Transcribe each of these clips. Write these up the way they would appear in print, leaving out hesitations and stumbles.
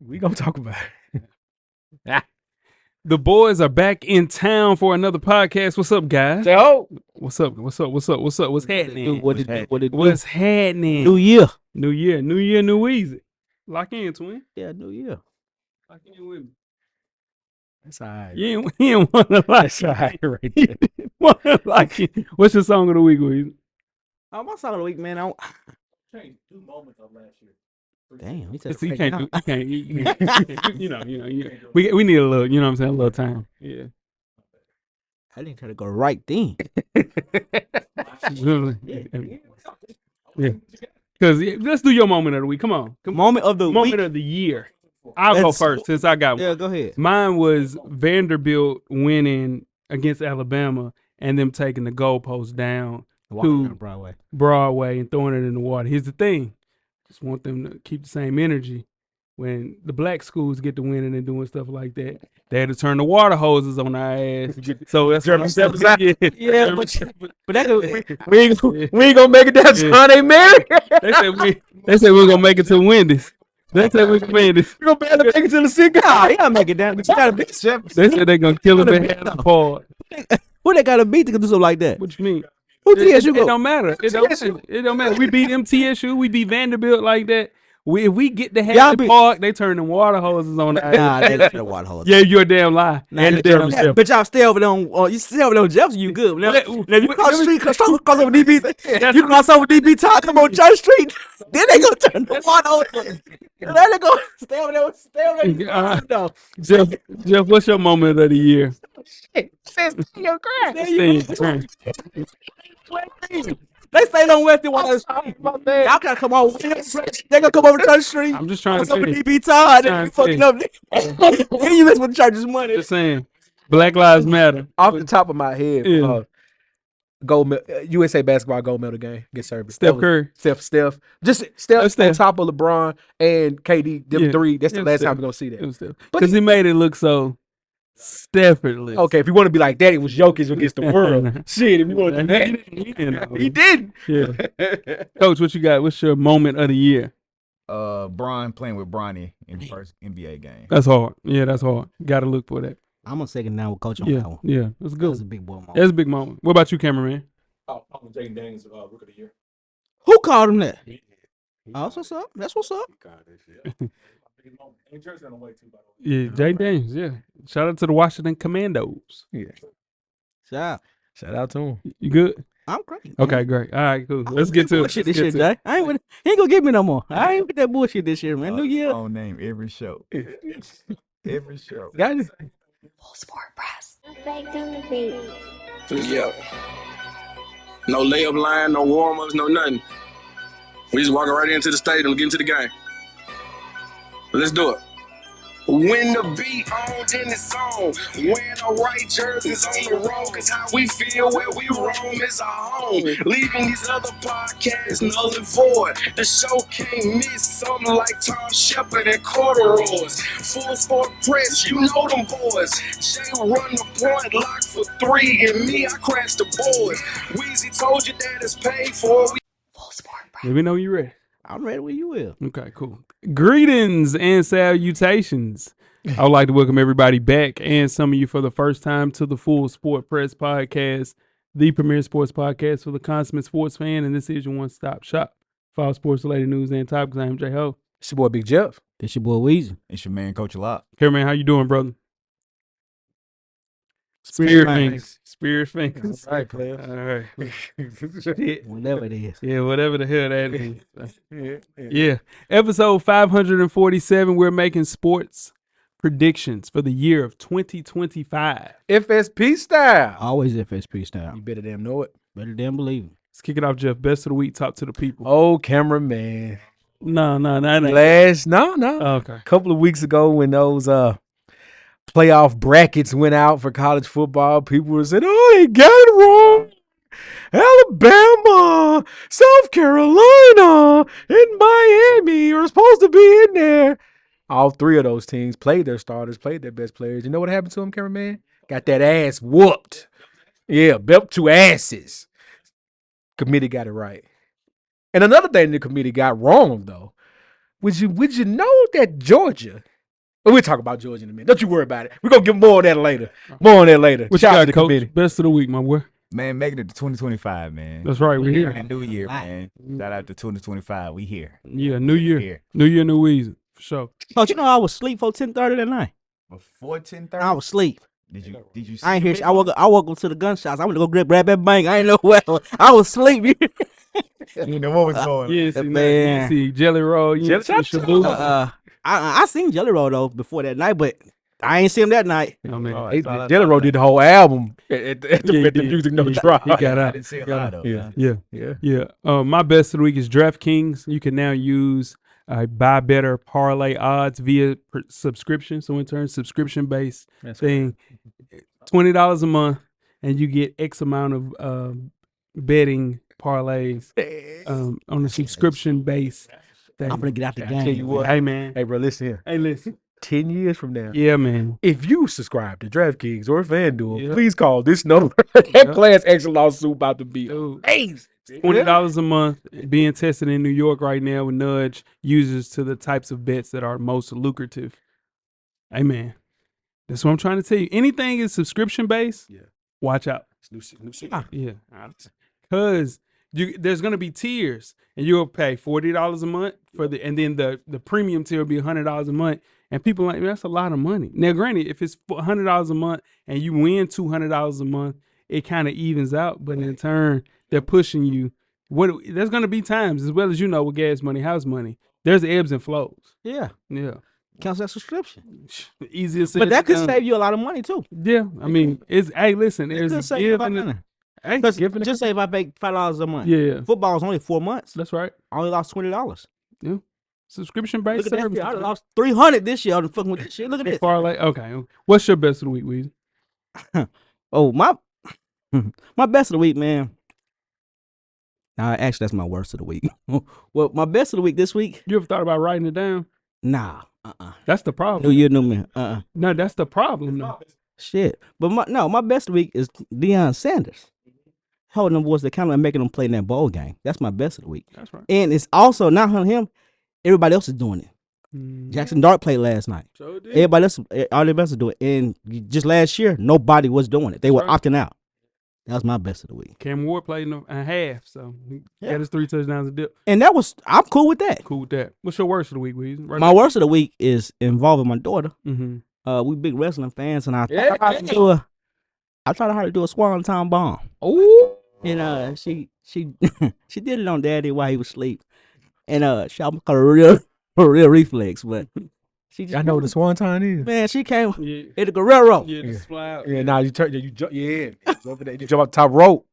We gonna talk about it. The boys are back in town for another podcast. What's up, guys? Say ho. What's up? What's happening? What it do? What's happening? New year. New Weezy. Lock in, twin. Yeah, New Year. Lock in with me. That's all right. You ain't want to like That's all right right there. like it. What's your song of the week, Weezy? My song of the week, man. Changed 2 moments of last year. Damn, he said So you can't. We need a little. You know what I'm saying? A little time. Yeah. I didn't try to go right then. Yeah. Because let's do your moment of the week. Come on. Moment of the Moment week. of the year. I'll go first since I got one. Yeah, go ahead. Mine was Vanderbilt winning against Alabama and them taking the goalpost down Walking to down Broadway and throwing it in the water. Here's the thing. Just want them to keep the same energy. When the black schools get to winning and doing stuff like that, they had to turn the water hoses on our ass. So that's what I'm saying. Yeah, but that we ain't gonna make it down to Sunday, Mary. They said we're gonna make it to Wendy's. They said we're gonna make it. You gonna barely make it to the city? Nah, you gotta make it down. But you gotta beat Chef. They said they're gonna kill him and have him apart. Who they gotta beat to do something like that? What you mean? Who TSU It go? don't matter. It don't matter. We beat MTSU. We beat Vanderbilt like that. If we get to Hampton Park, they turn them water hoses on. Nah, they got the water hose. Yeah, you're a damn lie. And but y'all stay over there on you stay over there on Jefferson, you good. Now if you cross the street, cross over DB, you cross over DB top, come on Church Street, then they gonna turn the water hose. Then they go stay over there. Jeff, what's your moment of the year? Shit, your They stay on West Water Street. Y'all gotta come on. They gonna come over to Church Street. I'm just trying to come over say. DB Todd. Then you fucking up. Then you mess with the church's money. Just saying. Black Lives Matter. Off the top of my head, gold USA basketball gold medal game against Serbia. Steph Curry. Steph. Just Steph on top of LeBron and KD. Them three. That's the last time we're gonna see that. Because he made it look so effortless. Okay, if you want to be like that, it was Jokic against the world. Shit, if you want to do that, he didn't. Yeah. Coach, what you got? What's your moment of the year? Bron playing with Bronny in the first NBA game. That's hard. Yeah, that's hard. Got to look for that. I'm gonna second down with Coach on that one. Yeah, that's good. That's a big boy moment. That's a big moment. What about you, cameraman? I'm Jaden Daniels, Rook of the Year. Who called him that? Oh, that's what's up. That's what's up. Yeah, Jay Daniels. Yeah. Shout out to the Washington Commandos. Yeah. Shout out to him. You good? I'm great. Okay, great. All right, cool. Let's get to it. Bullshit this year, Jay. He ain't gonna give me no more. I ain't with that bullshit this year, man. New Year. Own name every show. Every show. Got it. Full Sport Press. Yeah. No layup line, no warm-ups, no nothing. We just walking right into the stadium and get into the game. Let's do it. When the beat on, then it's on. Wearing the right jerseys on the road, cause how we feel where we roam is our home. Leaving these other podcasts null and void. The show can't miss something like Tom Shepard and corduroys. Full Sport Press, you know them boys. Jay run the point, lock for 3, and me, I crash the boards. Weezy told you that it's paid for. Full Sport Press. Let me know you ready. I'm ready when you will. Okay, cool. Greetings and salutations. I would like to welcome everybody back and some of you for the first time to the Full Sport Press Podcast, the premier sports podcast for the consummate sports fan, and this is your one-stop shop for all sports-related news and topics. I'm J-Ho. It's your boy Big Jeff. It's your boy Weezy. It's your man, Coach Locke. Here, man, how you doing, brother? Spirit fingers. All right, player. All right. Whatever it is. Yeah, whatever the hell that is. Yeah. Episode 547, we're making sports predictions for the year of 2025. FSP style. Always FSP style. You better damn know it. Better damn believe it. Let's kick it off, Jeff. Best of the week, talk to the people. Oh, cameraman. No, that ain't. No. Okay. A couple of weeks ago when those playoff brackets went out for college football, people were saying, oh, they got it wrong. Alabama, South Carolina, and Miami are supposed to be in there. All 3 of those teams played their starters, played their best players. You know what happened to them, cameraman? Got that ass whooped. Yeah, belt 2 asses. Committee got it right. And another thing the committee got wrong, though, Would you know that Georgia? Well, we'll talk about Georgia in a minute. Don't you worry about it. We're gonna get more on that later. More on that later. What Shout you out got, to the Coach? committee. Best of the week, my boy. Man, making it to 2025, man. That's right. We're here. New year, man. Shout out to 2025. We here. Yeah, New Year. Here. New Year, New Weezy. For sure. Coach, you know I was asleep for 10:30 that night. Before 10:30. I was asleep. Did you? I ain't hear. I woke up to the gunshots. I went to go grab that bank. I ain't know where. I was asleep. You know what was going on? Yeah, see, Man. you see Jelly Roll. You see Shabu. I seen Jelly Roll though before that night, but I ain't see him that night. Oh, man. Jelly Roll did the whole album at the Yeah, the he music did. no He drop. got I out. didn't see a lot of. Yeah. Yeah. Yeah. My best of the week is DraftKings. You can now use buy better parlay odds via subscription. So in turn, subscription-based thing, $20 a month, and you get X amount of betting parlays on a subscription-based thing. I'm gonna get out the I tell you game. what. Hey, man. Hey, bro, listen here. Hey, listen. 10 years from now, Yeah, man. if you subscribe to DraftKings or FanDuel, Yeah. please call this number. That class action lawsuit about to be Dude. amazing. $20 a month being tested in New York right now with nudge users to the types of bets that are most lucrative. Hey, man. That's what I'm trying to tell you. Anything is subscription based, watch out. New shit. Yeah. Because there's going to be tiers, and you'll pay $40 a month and then the premium tier will be $100 a month. And people are like, that's a lot of money. Now, granted, if it's $100 a month and you win $200 a month, it kind of evens out. But in turn, they're pushing you. There's going to be times, as well as you know, with gas money, house money, there's ebbs and flows. Yeah, Yeah. counts as subscription. Easier said But that than could done. save you a lot of money too. Yeah. I mean, listen, It there's could a save you a give lot and of a, money. hey, Because give and a, just say if I pay $5 a month, yeah. football is only 4 months. That's right. I only lost $20. Subscription Look based at that service. shit. I lost $300 this year. I'm fucking with this shit. Look at this. Parlay. Okay. What's your best of the week, Weezy? Oh, my best of the week, man. Actually, that's my worst of the week. Well, my best of the week this week. You ever thought about writing it down? Nah. That's the New problem. year, new me. No, that's the problem. though. Shit. But my best of the week is Deion Sanders. Holding them boys accountable and making them play in that bowl game. That's my best of the week. That's right. And it's also not on him. Everybody else is doing it. Jackson Dart played last night. So did. Everybody else, all the else are doing it. And just last year, nobody was doing it. They were Right. opting out. That was my best of the week. Cam Ward played in a half, so he Yeah. got his 3 touchdowns a dip. And I'm cool with that. Cool with that. What's your worst of the week, Weezy? Right My worst of the week is involving my daughter. Mm-hmm. We big wrestling fans, and I Yeah. tried to do a swanton bomb. Oh, And she she did it on Daddy while he was asleep. And she almost got a real reflex, but she just I know what the swanton is. man, she came Yeah. at the Guerrero. Yeah, just fly out. Yeah, now you turn, you jump, you jump up the top rope,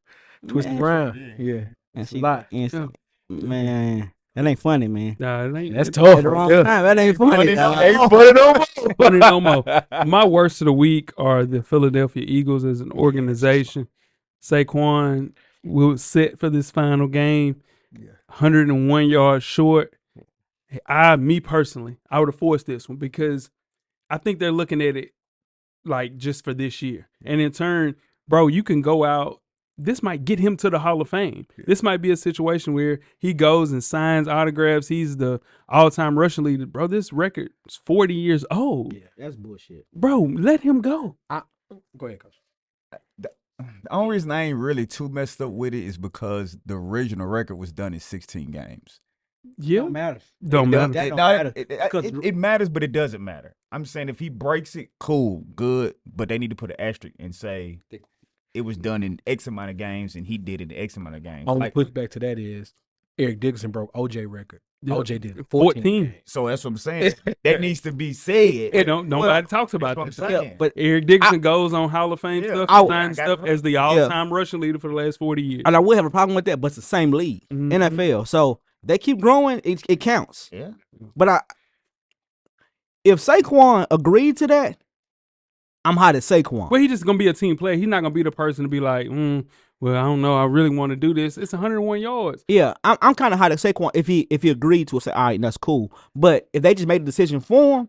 twist Man, around. Yeah, And it's a she, lot. and she- Yeah. man, that ain't funny, man. Nah, it ain't. That's it tough. At the wrong Yeah. time, that ain't funny. Ain't dog. funny no more. funny no more. My worst of the week are the Philadelphia Eagles as an organization. Saquon was set for this final game, 101 yards short. Me personally, I would have forced this one because I think they're looking at it like just for this year. And in turn, bro, you can go out. This might get him to the Hall of Fame. This might be a situation where he goes and signs autographs. He's the all-time rushing leader. Bro, this record is 40 years old. Yeah, that's bullshit. Bro, let him go. Go ahead, coach. The only reason I ain't really too messed up with it is because the original record was done in 16 games. Yeah. matter. Don't matter. That It, don't no, matter, it matters, but it doesn't matter. I'm saying if he breaks it, cool, good, but they need to put an asterisk and say it was done in X amount of games and he did it in X amount of games. Only Like, pushback to that is Eric Dickerson broke OJ record. Yeah. OJ did it. 14. so that's what I'm saying. That needs to be said. Nobody talks about That's that. what I'm Yeah, saying. but Eric Dixon goes on Hall of Fame Yeah. stuff, I- signs I got stuff it. as the all-time rushing leader for the last 40 years. and I would have a problem with that, but it's the same league, Mhm. NFL. So they keep growing, it counts. Yeah. But if Saquon agreed to that, I'm hot at Saquon. Well, he's just gonna be a team player. He's not gonna be the person to be like, well, I don't know, I really want to do this. It's 101 yards. Yeah, I'm kind of hot at Saquon if he agreed to it. Say, all right, that's cool. But if they just made the decision for him,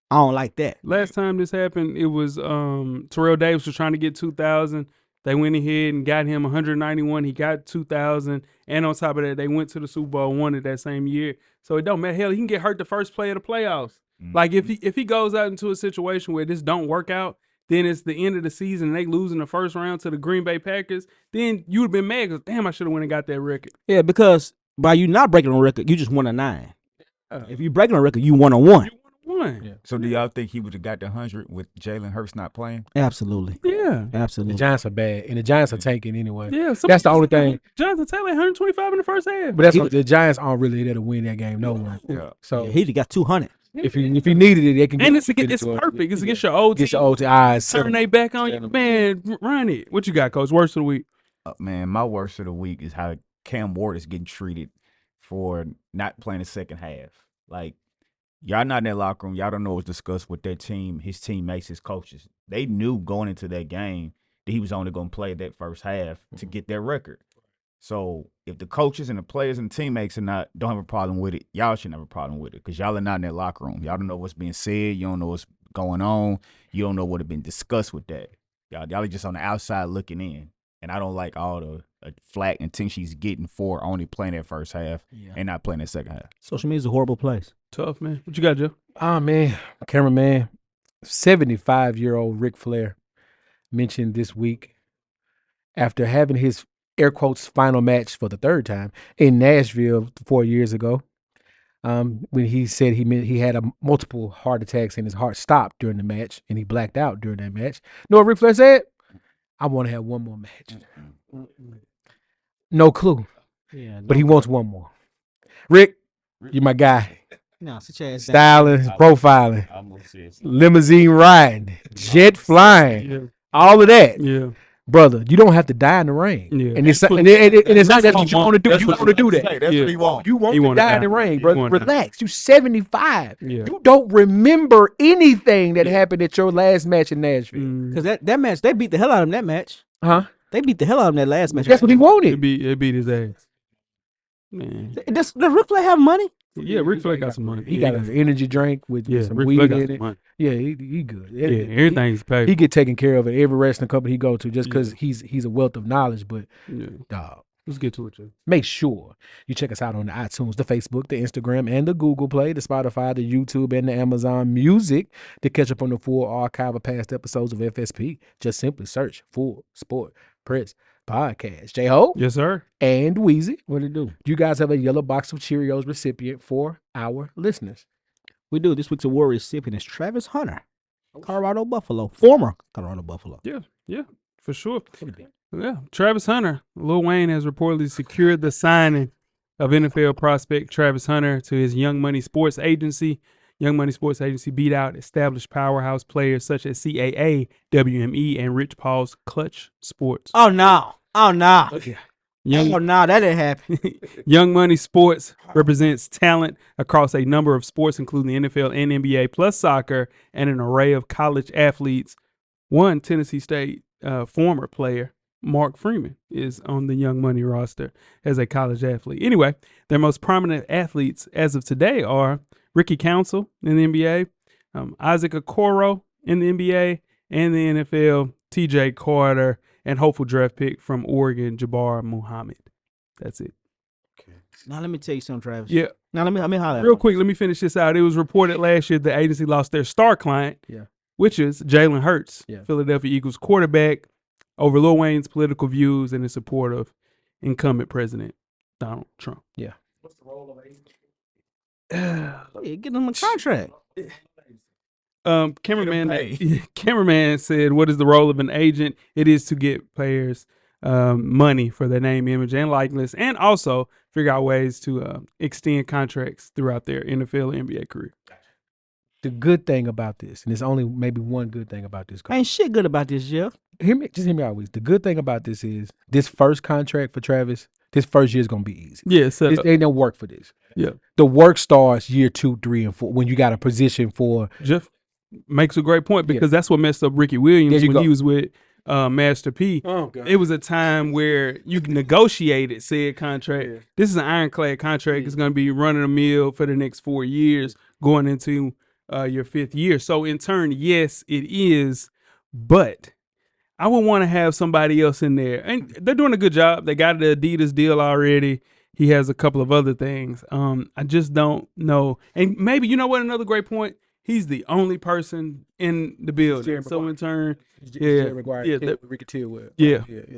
I don't like that. Last time this happened, it was Terrell Davis was trying to get 2,000. They went ahead and got him 191. He got 2,000. And on top of that, they went to the Super Bowl, won it that same year. So it don't matter. Hell, he can get hurt the first play of the playoffs. Like if he goes out into a situation where this don't work out, then it's the end of the season and they lose in the first round to the Green Bay Packers, then you would have been mad because, damn, I should have went and got that record. Yeah, because by you not breaking a record, you just won a 9. If you breaking a record, you won a 1. One. Yeah. So do y'all think he would have got the 100 with Jalen Hurts not playing? Absolutely. Yeah. The Absolutely. Giants are bad, and the Giants are tanking anyway. Yeah. That's the only thing. Jonathan Taylor, 125 in the first half. But that's what, the Giants aren't really there to win that game, no one. Yeah. So Yeah, he got 200. if he needed it, they can. And get it's it to him. perfect. It's against your old Get team. your old eyes. Turn they back on you. Man, run it. What you got, Coach? Worst of the week. Man, my worst of the week is how Cam Ward is getting treated for not playing the second half. Like, y'all not in that locker room. Y'all don't know what's discussed with their team, his teammates, his coaches. They knew going into that game that he was only going to play that first half to get their record. So if the coaches and the players and the teammates don't have a problem with it, y'all shouldn't have a problem with it because y'all are not in that locker room. Y'all don't know what's being said. You don't know what's going on. You don't know what has been discussed with that. Y'all are just on the outside looking in. And I don't like all the flack and things she's getting for only playing that first half and not playing that second half. Social media is a horrible place. Tough, man. What you got, Joe? Oh man, cameraman, 75-year-old Ric Flair mentioned this week after having his air quotes final match for the third time in Nashville 4 years ago. When he said he had multiple heart attacks and his heart stopped during the match and he blacked out during that match. You know what Ric Flair said? I want to have one more match. No clue, Yeah, but he wants one more. Rick, you my guy. No, sit your ass down. Styling, profiling, limousine riding, jet flying, Yeah. all of that. Yeah. Brother, you don't have to die in the rain. Yeah. And it's not that's what you want to do. You want to do that. That's Yeah. what he wants. You want He to wanna die in die. the rain, He brother. wanna die. Relax. You 75. Yeah. You don't remember anything that happened at your last match in Nashville. Mm. Because that match, they beat the hell out of him that match. Huh? They beat the hell out of him that last match. That's what he wanted. It beat his ass. Man. Does Ric Flair have money? Yeah, Ric Flair got some money. He got an energy drink with some Ric weed Flair got in some it. money. Yeah, he good. Yeah, everything's paid. He get taken care of at every wrestling company he go to just because he's a wealth of knowledge. But Yeah. dog, Let's get to it, Joe. make sure you check us out on the iTunes, the Facebook, the Instagram, and the Google Play, the Spotify, the YouTube, and the Amazon Music to catch up on the full archive of past episodes of FSP. Just simply search Full Sport Press Podcast. J-Ho Yes, sir. and Weezy, What did he do? you guys have a yellow box of Cheerios recipient for our listeners. We do. This week's award recipient is Travis Hunter, Colorado Buffalo, former Colorado Buffalo. Yeah, for sure. Yeah, Travis Hunter. Lil Wayne has reportedly secured the signing of NFL prospect Travis Hunter to his Young Money Sports Agency. Young Money Sports Agency beat out established powerhouse players such as CAA, WME, and Rich Paul's Clutch Sports. Oh no! Oh no! Young, Oh no! That didn't happen. Young Money Sports represents talent across a number of sports, including the NFL and NBA, plus soccer, and an array of college athletes. One Tennessee State former player, Mark Freeman, is on the Young Money roster as a college athlete. Anyway, their most prominent athletes as of today are Ricky Council in the NBA, Isaac Okoro in the NBA, and the NFL, TJ Carter, and hopeful draft pick from Oregon, Jabbar Muhammad. That's it. Now let me tell you something, Travis. Yeah. Now let me holler. Real quick, let me finish this out. It was reported last year the agency lost their star client, which is Jalen Hurts, Philadelphia Eagles quarterback, over Lil Wayne's political views and in support of incumbent President Donald Trump. Yeah. Yeah, get them a contract. Cameraman said, "What is the role of an agent? It is to get players money for their name, image, and likeness, and also figure out ways to extend contracts throughout their NFL and NBA career." The good thing about this, and there's only maybe one good thing about this. Ain't shit good about this, Jeff. Just hear me out, Weez. The good thing about this is this first contract for Travis, this first year is gonna be easy. Yeah, so They ain't no work for this. Yeah. The work starts year 2, 3, and 4 when you got a position for. Jeff makes a great point because that's what messed up Ricky Williams when he was with Master P. Oh, God. It was a time where you negotiated said contract. This is an ironclad contract. It's going to be running a mill for the next 4 years, going into your 5th year. So in turn, yes, it is, but I would want to have somebody else in there. And they're doing a good job. They got the Adidas deal already. He has a couple of other things. I just don't know. And maybe, you know what, another great point? He's the only person in the building. So in turn, yeah,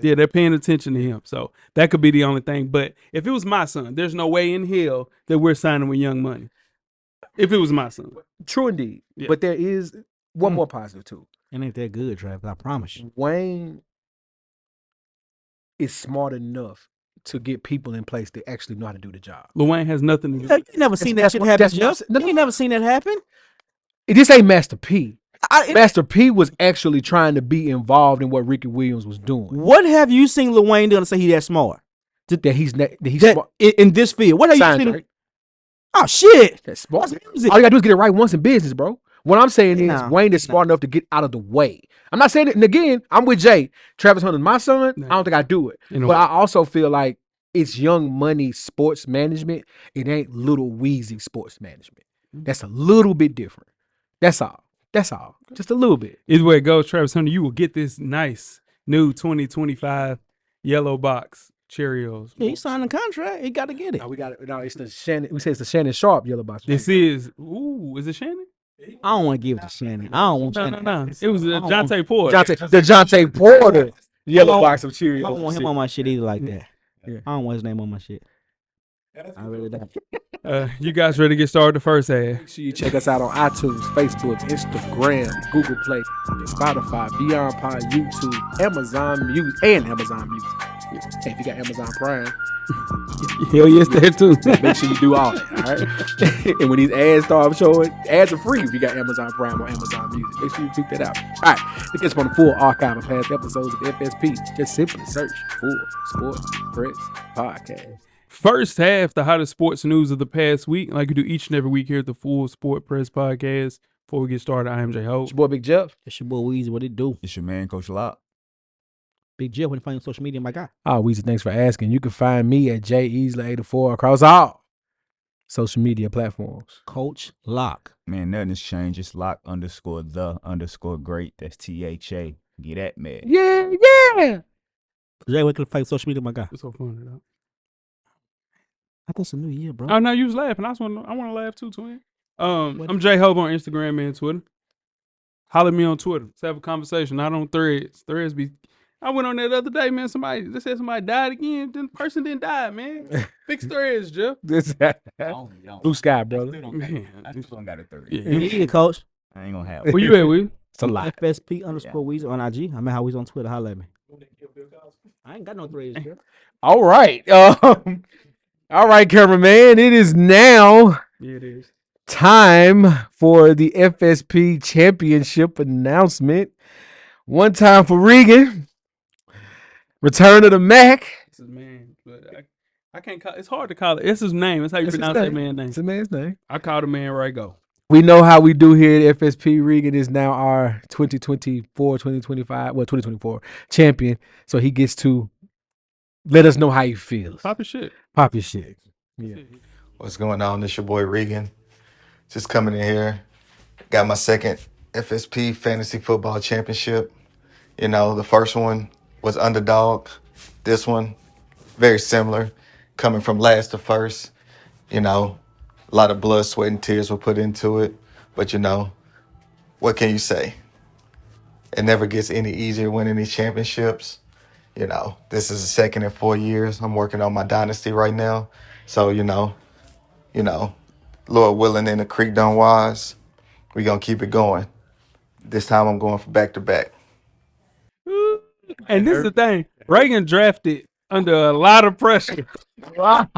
they're paying attention to him. So that could be the only thing. But if it was my son, there's no way in hell that we're signing with Young Money. If it was my son. True indeed. Yeah. But there is one more positive too. It ain't that good, Travis. I promise you. Wayne is smart enough to get people in place that actually know how to do the job. Lil Wayne has nothing to do. You ain't never seen that shit happen, Jeff. You ain't never seen that happen. This ain't Master P. Master P was actually trying to be involved in what Ricky Williams was doing. What have you seen Lil Wayne doing to say he that smart? That he's smart. In this field. What have you seen? Right? Oh, shit. That's smart. That's music. All you got to do is get it right once in business, bro. What I'm saying is Wayne is smart enough to get out of the way. I'm not saying it. And again, I'm with Jay. Travis Hunter's my son. I don't think I do it. But I also feel like it's Young Money sports management. It ain't little Weezy sports management. That's a little bit different. That's all. Just a little bit. Either way it goes, Travis Hunter, you will get this nice new 2025 yellow box Cheerios. Yeah, he signed a contract. He got to get it. No, we got it. No, it's the Shannon. We say it's the Shannon Sharp yellow box. This is it Shannon? I don't want to give it to Shannon. I don't want Shannon. No. It was Jonte Porter. The Jonte Porter yellow box of Cheerios. I don't want him on my shit either like that. Yeah. I don't want his name on my shit. I really don't. You guys ready to get started the first half? Make sure you check us out on iTunes, Facebook, Instagram, Google Play, Spotify, Beyond Pod, YouTube, Amazon Music, and Amazon Music. Hey, if you got Amazon Prime, hell yes, there too. Make sure you do all that, all right? And when these ads start showing, ads are free if you got Amazon Prime or Amazon Music. Make sure you check that out. All right, to get us on the full archive of past episodes of FSP, just simply search Full Sport Press Podcast. First half, the hottest sports news of the past week, like we do each and every week here at the Full Sport Press Podcast. Before we get started, I am J Hope. It's your boy Big Jeff. It's your boy Weezy. What it do? It's your man, Coach Locke. Big Jeff, when you find you on social media, my guy. Oh, Weezy, thanks for asking. You can find me at JEasley84 across all social media platforms. Coach Locke. Man, nothing has changed. It's Locke_the_great. That's THA. Get that, man. Yeah. Jay, where can you find you on social media, my guy? It's so funny, though. I thought it's a new year, bro. Oh, no, you was laughing. I want to laugh too, twin. I'm J Hope on Instagram and Twitter. Holler at me on Twitter. Let's have a conversation. Not on Threads. I went on there the other day, man. They said somebody died again. The person didn't die, man. Fix Threads, Jeff. Blue sky, brother. I still don't got a third. Yeah, Coach. I ain't gonna have Where you at, Will? It's a lot. FSP_Weezy on IG. I mean, how Weezy on Twitter. Holler at me. I ain't got no Threads, Jeff. All right. All right, cameraman. It is now time for the FSP championship announcement. One time for Regan. Return of the Mac. This is man, but I can't call. It's hard to call it. It's his name. That's how you pronounce that man's name. It's a man's name. I call the man where I go. We know how we do here at FSP. Regan is now our 2024 champion. So he gets to let us know how he feels. Pop your shit. Pop your shit. Yeah. What's going on? This your boy Regan. Just coming in here. Got my second FSP Fantasy Football Championship. You know, the first one was underdog. This one, very similar. Coming from last to first. You know, a lot of blood, sweat, and tears were put into it. But, you know, what can you say? It never gets any easier winning these championships. You know, this is the second in 4 years. I'm working on my dynasty right now. So, you know, Lord willing and the creek don't wise, we going to keep it going. This time I'm going for back-to-back. And this is the thing. Reagan drafted under a lot of pressure. A lot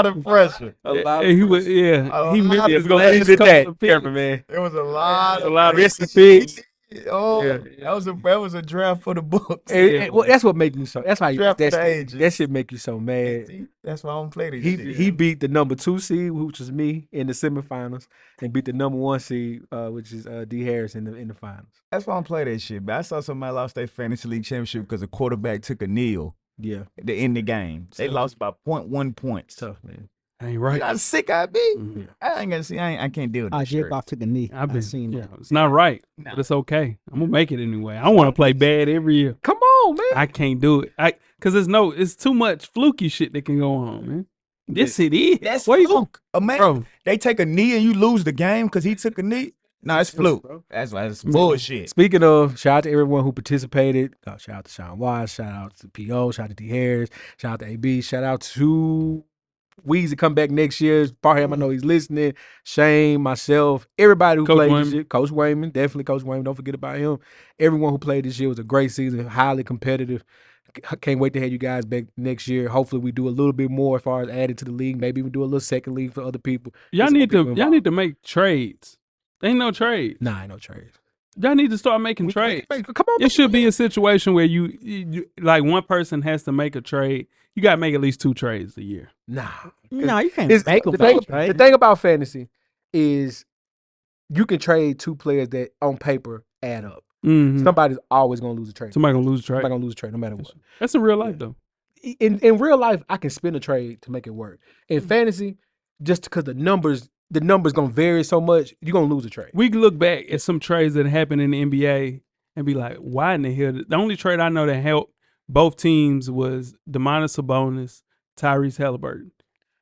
of pressure. He was, He really was going to man. It was a lot of risky. That was a draft for the books. Well, that's what makes me so. That's why that shit make you so mad. See, that's why I don't play this He beat the number 2 seed, which was me, in the semifinals, and beat the number 1 seed, which is D Harris in the finals. That's why I don't play that shit. But I saw somebody lost their fantasy league championship because a quarterback took a kneel. Yeah, To end the game. They lost by 0.1 points. tough, man. Ain't You right. got a sick eye, B. Mhm. I ain't gonna see. I can't deal with this. Jared Goff took a knee. I've seen Yeah, that. it's not right, but it's okay. I'm gonna make it anyway. I want to play bad every year. Come on, man. I can't do it. Cause it's too much fluky shit that can go on, man. Yes, it is. That's Where you fluke. Imagine Bro. they take a knee and you lose the game because he took a knee. No, it's fluke. That's bullshit. Speaking of, shout out to everyone who participated. Shout out to Sean Wise. Shout out to P.O. Shout out to D. Harris. Shout out to A.B. Shout out to Weezy come back next year. Parham, I know he's listening. Shane, myself, everybody who Coach played Wayman. this year. Coach Wayman, definitely Coach Wayman. Don't forget about him. Everyone who played this year was a great season, highly competitive. Can't wait to have you guys back next year. Hopefully, we do a little bit more as far as adding to the league. Maybe we do a little second league for other people. Y'all Get some need more people to involved. make trades. Ain't no trade. Nah, ain't no trades. Y'all need to start making trades. Come on, It should be a situation where you like one person has to make a trade. You got to make at least 2 trades a year. Nah. No, you can't It's- make them. the thing about fantasy is you can trade 2 players that on paper add up. Mm-hmm. Somebody's always gonna lose a trade. Somebody gonna lose a trade. Somebody gonna lose a trade no matter what. That's in real life though. In real life, I can spin a trade to make it work. In fantasy, just because the numbers gonna vary so much, you're gonna lose a trade. We can look back at some trades that happened in the NBA and be like, why in the hell? The only trade I know that helped both teams was Domantas Sabonis, Tyrese Halliburton.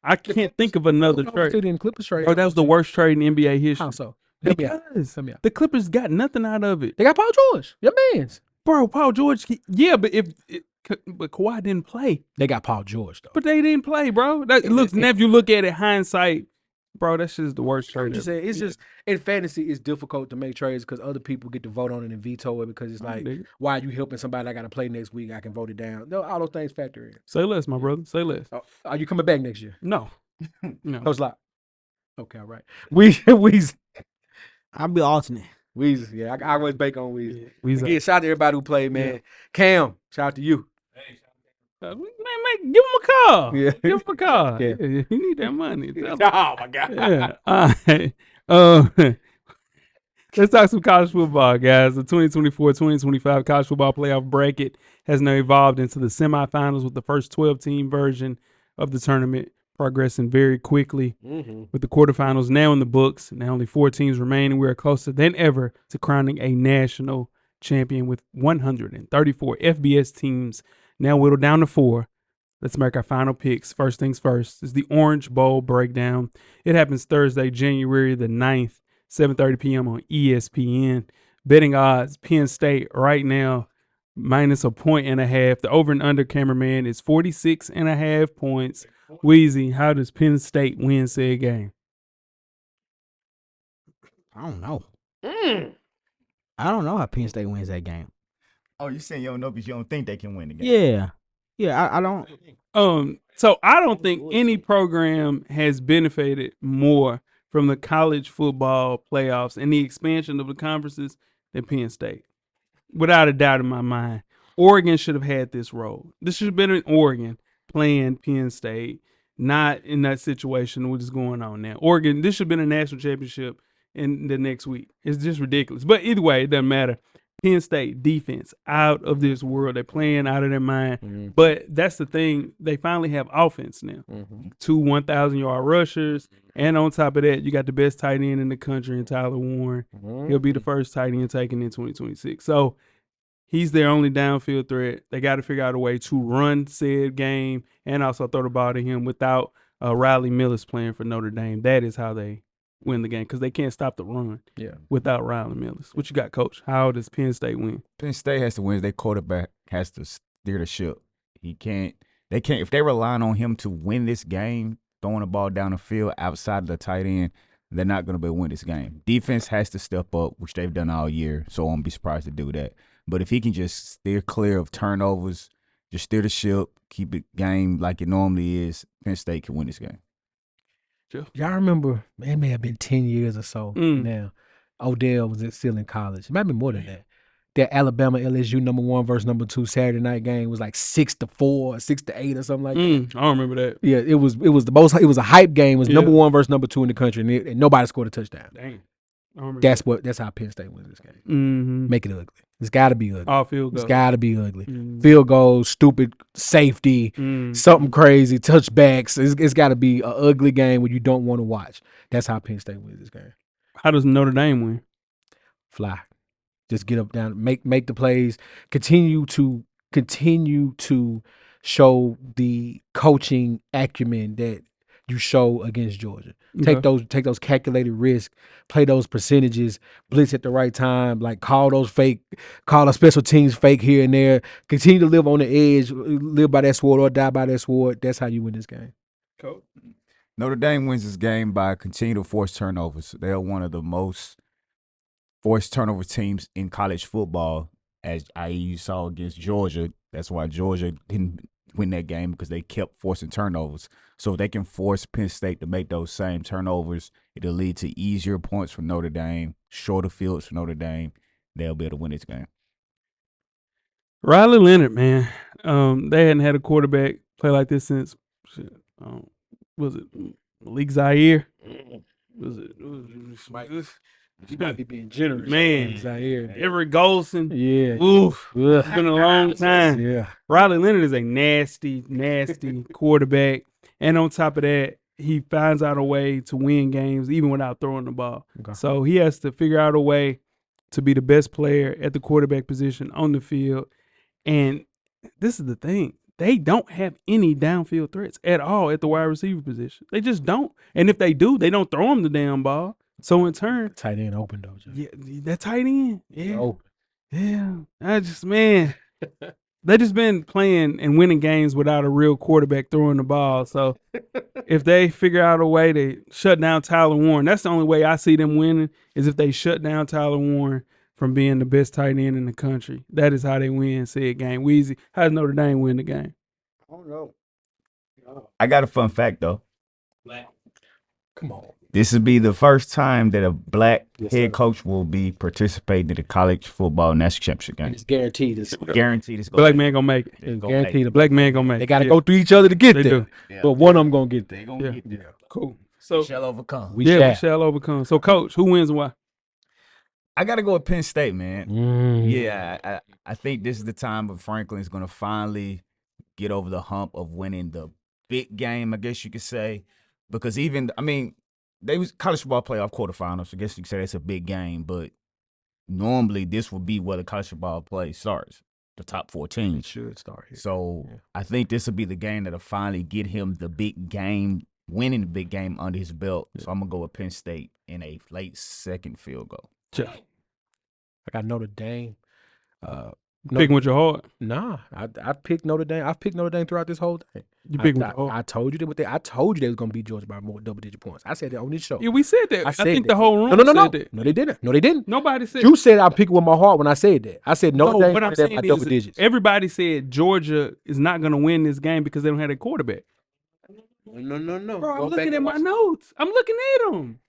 I can't think of another trade. In Clippers trade. Bro, that was the worst trade in NBA history. How so? Help me out. Because Help me out. the Clippers got nothing out of it. They got Paul George, your man's. Bro, Paul George, yeah, but but Kawhi didn't play. They got Paul George though. But they didn't play, bro. Now, if you look at it hindsight, bro, that's just the worst trade. I'm just saying, it's just in fantasy, it's difficult to make trades because other people get to vote on it and veto it because it's like, why are you helping somebody I got to play next week? I can vote it down. No, all those things factor in. Say less, my brother. Say less. Are you coming back next year? No. No. Coach Lock. Okay, all right. Weezy. I'll be alternate. Weezy. Yeah, I always bake on Weezy. Weezy. Again, shout out to everybody who played, man. Cam, shout out to you. Give him a call. Yeah. Give him a call. Yeah. You need that money. Oh my God. Yeah. All right. Let's talk some college football, guys. The 2024-2025 college football playoff bracket has now evolved into the semifinals with the first 12-team version of the tournament progressing very quickly. With the quarterfinals now in the books, now only 4 teams remaining. We are closer than ever to crowning a national champion with 134 FBS teams now whittled down to 4. Let's make our final picks. First things first is the Orange Bowl breakdown. It happens Thursday, January the 9th, 7:30 p.m. on ESPN. Betting odds, Penn State right now, minus a 1.5. The over and under cameraman is 46.5 points. Weezy, how does Penn State win said game? I don't know. I don't know how Penn State wins that game. Oh, you saying you don't know because you don't think they can win the game? Yeah. Yeah, I don't. So I don't think any program has benefited more from the college football playoffs and the expansion of the conferences than Penn State. Without a doubt in my mind. Oregon should have had this role. This should have been in Oregon playing Penn State, not in that situation which is going on now. Oregon, this should have been a national championship in the next week. It's just ridiculous. But either way, it doesn't matter. Penn State defense out of this world. They're playing out of their mind. But that's the thing. They finally have offense now. 2 1,000-yard rushers. And on top of that, you got the best tight end in the country in Tyler Warren. He'll be the first tight end taken in 2026. So he's their only downfield threat. They got to figure out a way to run said game and also throw the ball to him without Riley Millis playing for Notre Dame. That is how they win the game because they can't stop the run without Riley Millis. What you got, Coach? How does Penn State win? Penn State has to win. Their quarterback has to steer the ship. They can't, if they're relying on him to win this game, throwing the ball down the field outside of the tight end, they're not going to be able to win this game. Defense has to step up, which they've done all year, so I won't be surprised to do that. But if he can just steer clear of turnovers, just steer the ship, keep the game like it normally is, Penn State can win this game. Y'all remember, man, it may have been 10 years or so now. Odell was still in college. It might be more than that. That Alabama LSU #1 versus #2 Saturday night game was like 6-4, 6-8 or something like that. I don't remember that. Yeah, it was the most. It was a hype game. It was #1 versus #2 in the country, and nobody scored a touchdown. Dang. That's how Penn State wins this game. Mm-hmm. Make it ugly. It's got to be ugly. All field goals. It's got to be ugly. Mm-hmm. Field goals, stupid safety, something crazy, touchbacks. It's got to be an ugly game where you don't want to watch. That's how Penn State wins this game. How does Notre Dame win? Fly. Just get up, down, make the plays. Continue to show the coaching acumen that you show against Georgia. Take those calculated risks, play those percentages, blitz at the right time, like call those special teams fake here and there. Continue to live on the edge, live by that sword or die by that sword. That's how you win this game. Cool. Notre Dame wins this game by continuing to force turnovers. They are one of the most forced turnover teams in college football, as you saw against Georgia. That's why Georgia didn't win that game, because they kept forcing turnovers. So if they can force Penn State to make those same turnovers, it'll lead to easier points for Notre Dame, shorter fields for Notre Dame. They'll be able to win this game. Riley Leonard, man. They hadn't had a quarterback play like this since, was it Malik Zaire? Was it You might be being generous. Man, Zaire. Everett Golson. Yeah. Oof. It's been a long time. Yeah. Riley Leonard is a nasty, nasty quarterback. And on top of that, he finds out a way to win games even without throwing the ball. Okay. So he has to figure out a way to be the best player at the quarterback position on the field. And this is the thing. They don't have any downfield threats at all at the wide receiver position. They just don't. And if they do, they don't throw him the damn ball. So in turn, tight end open though, Joe. Yeah, that tight end. Yeah. Open. Yeah. They just been playing and winning games without a real quarterback throwing the ball. So if they figure out a way to shut down Tyler Warren, that's the only way I see them winning, is if they shut down Tyler Warren from being the best tight end in the country. That is how they win said game. Weezy, how does Notre Dame win the game? I don't know. I got a fun fact, though. Come on. This will be the first time that a black head coach will be participating in the college football national championship game. And it's guaranteed. It's Black man gonna make it. It's guaranteed. Black man gonna make it. They got to go through each other to get They there. do. Yeah. But one of them going to get there. They gonna get there. Cool. So We shall overcome. We we shall overcome. So, Coach, who wins and why? I got to go with Penn State, man. Mm. Yeah, I think this is the time where Franklin's going to finally get over the hump of winning the big game, I guess you could say. Because they was college football playoff quarterfinals. I guess you could say that's a big game, but normally this would be where the college football play starts, the top 4 teams. It should start here. So I think this will be the game that'll finally get him the big game, winning the big game under his belt. So I'm going to go with Penn State in a late second field goal. Sure. I got Notre Dame. Picking with your heart. Nah, I picked Notre Dame. I've picked Notre Dame throughout this whole thing. You pick with your heart. I told you that. I told you they was gonna beat Georgia by more double-digit points. I said that on this show. Yeah, we said that. I said think that. the whole room No, said that. No, they didn't. No, they didn't. Nobody said You said I'm picking with my heart when I said that. I said Notre Dame what I'm by saying double is digits. everybody said Georgia is not going to win this game because they don't have a quarterback. No. Bro, I'm looking at my notes. I'm looking at them.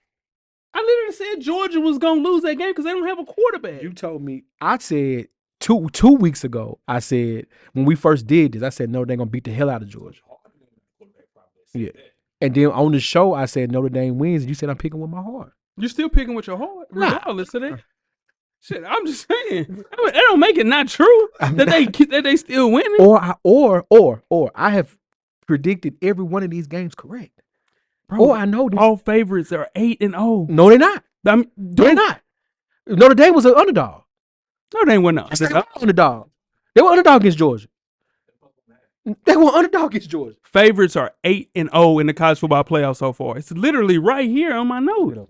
I literally said Georgia was going to lose that game because they don't have a quarterback. You told me. I said two weeks ago. I said when we first did this, I said Notre Dame gonna beat the hell out of Georgia. Yeah. And then on the show, I said Notre Dame wins. And you said I'm picking with my heart. You're still picking with your heart, regardless of that. Shit, I'm just saying. That don't make it not true that they still winning. Or I have predicted every one of these games correct. Bro, I know this. all favorites are 8-0. No, they're not. They're not. Notre Dame was an underdog. Notre Dame went up. They were underdog. They were underdog against Georgia. They were underdog against Georgia. Favorites are 8-0 in the college football playoff so far. It's literally right here on my note.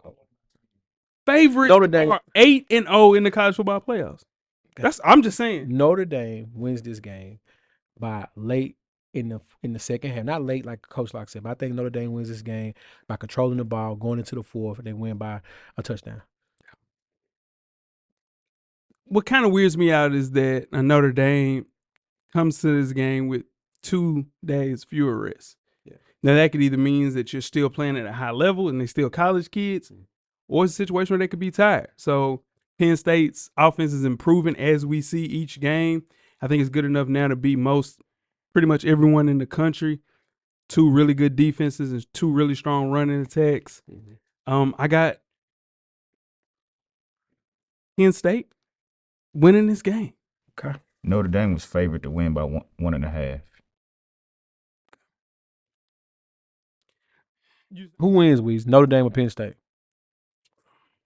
Favorites Notre Dame are 8-0 in the college football playoffs. I'm just saying. Notre Dame wins this game by late in the second half. Not late like Coach Locke said, but I think Notre Dame wins this game by controlling the ball, going into the fourth, and they win by a touchdown. What kind of weirds me out is that Notre Dame comes to this game with 2 days fewer rests. Yeah. Now, that could either mean that you're still playing at a high level and they're still college kids, or it's a situation where they could be tired. So Penn State's offense is improving as we see each game. I think it's good enough now to beat pretty much everyone in the country. 2 really good defenses and 2 really strong running attacks. I got Penn State winning this game. Okay. Notre Dame was favored to win by 1.5. Who wins, Weezy? Notre Dame or Penn State?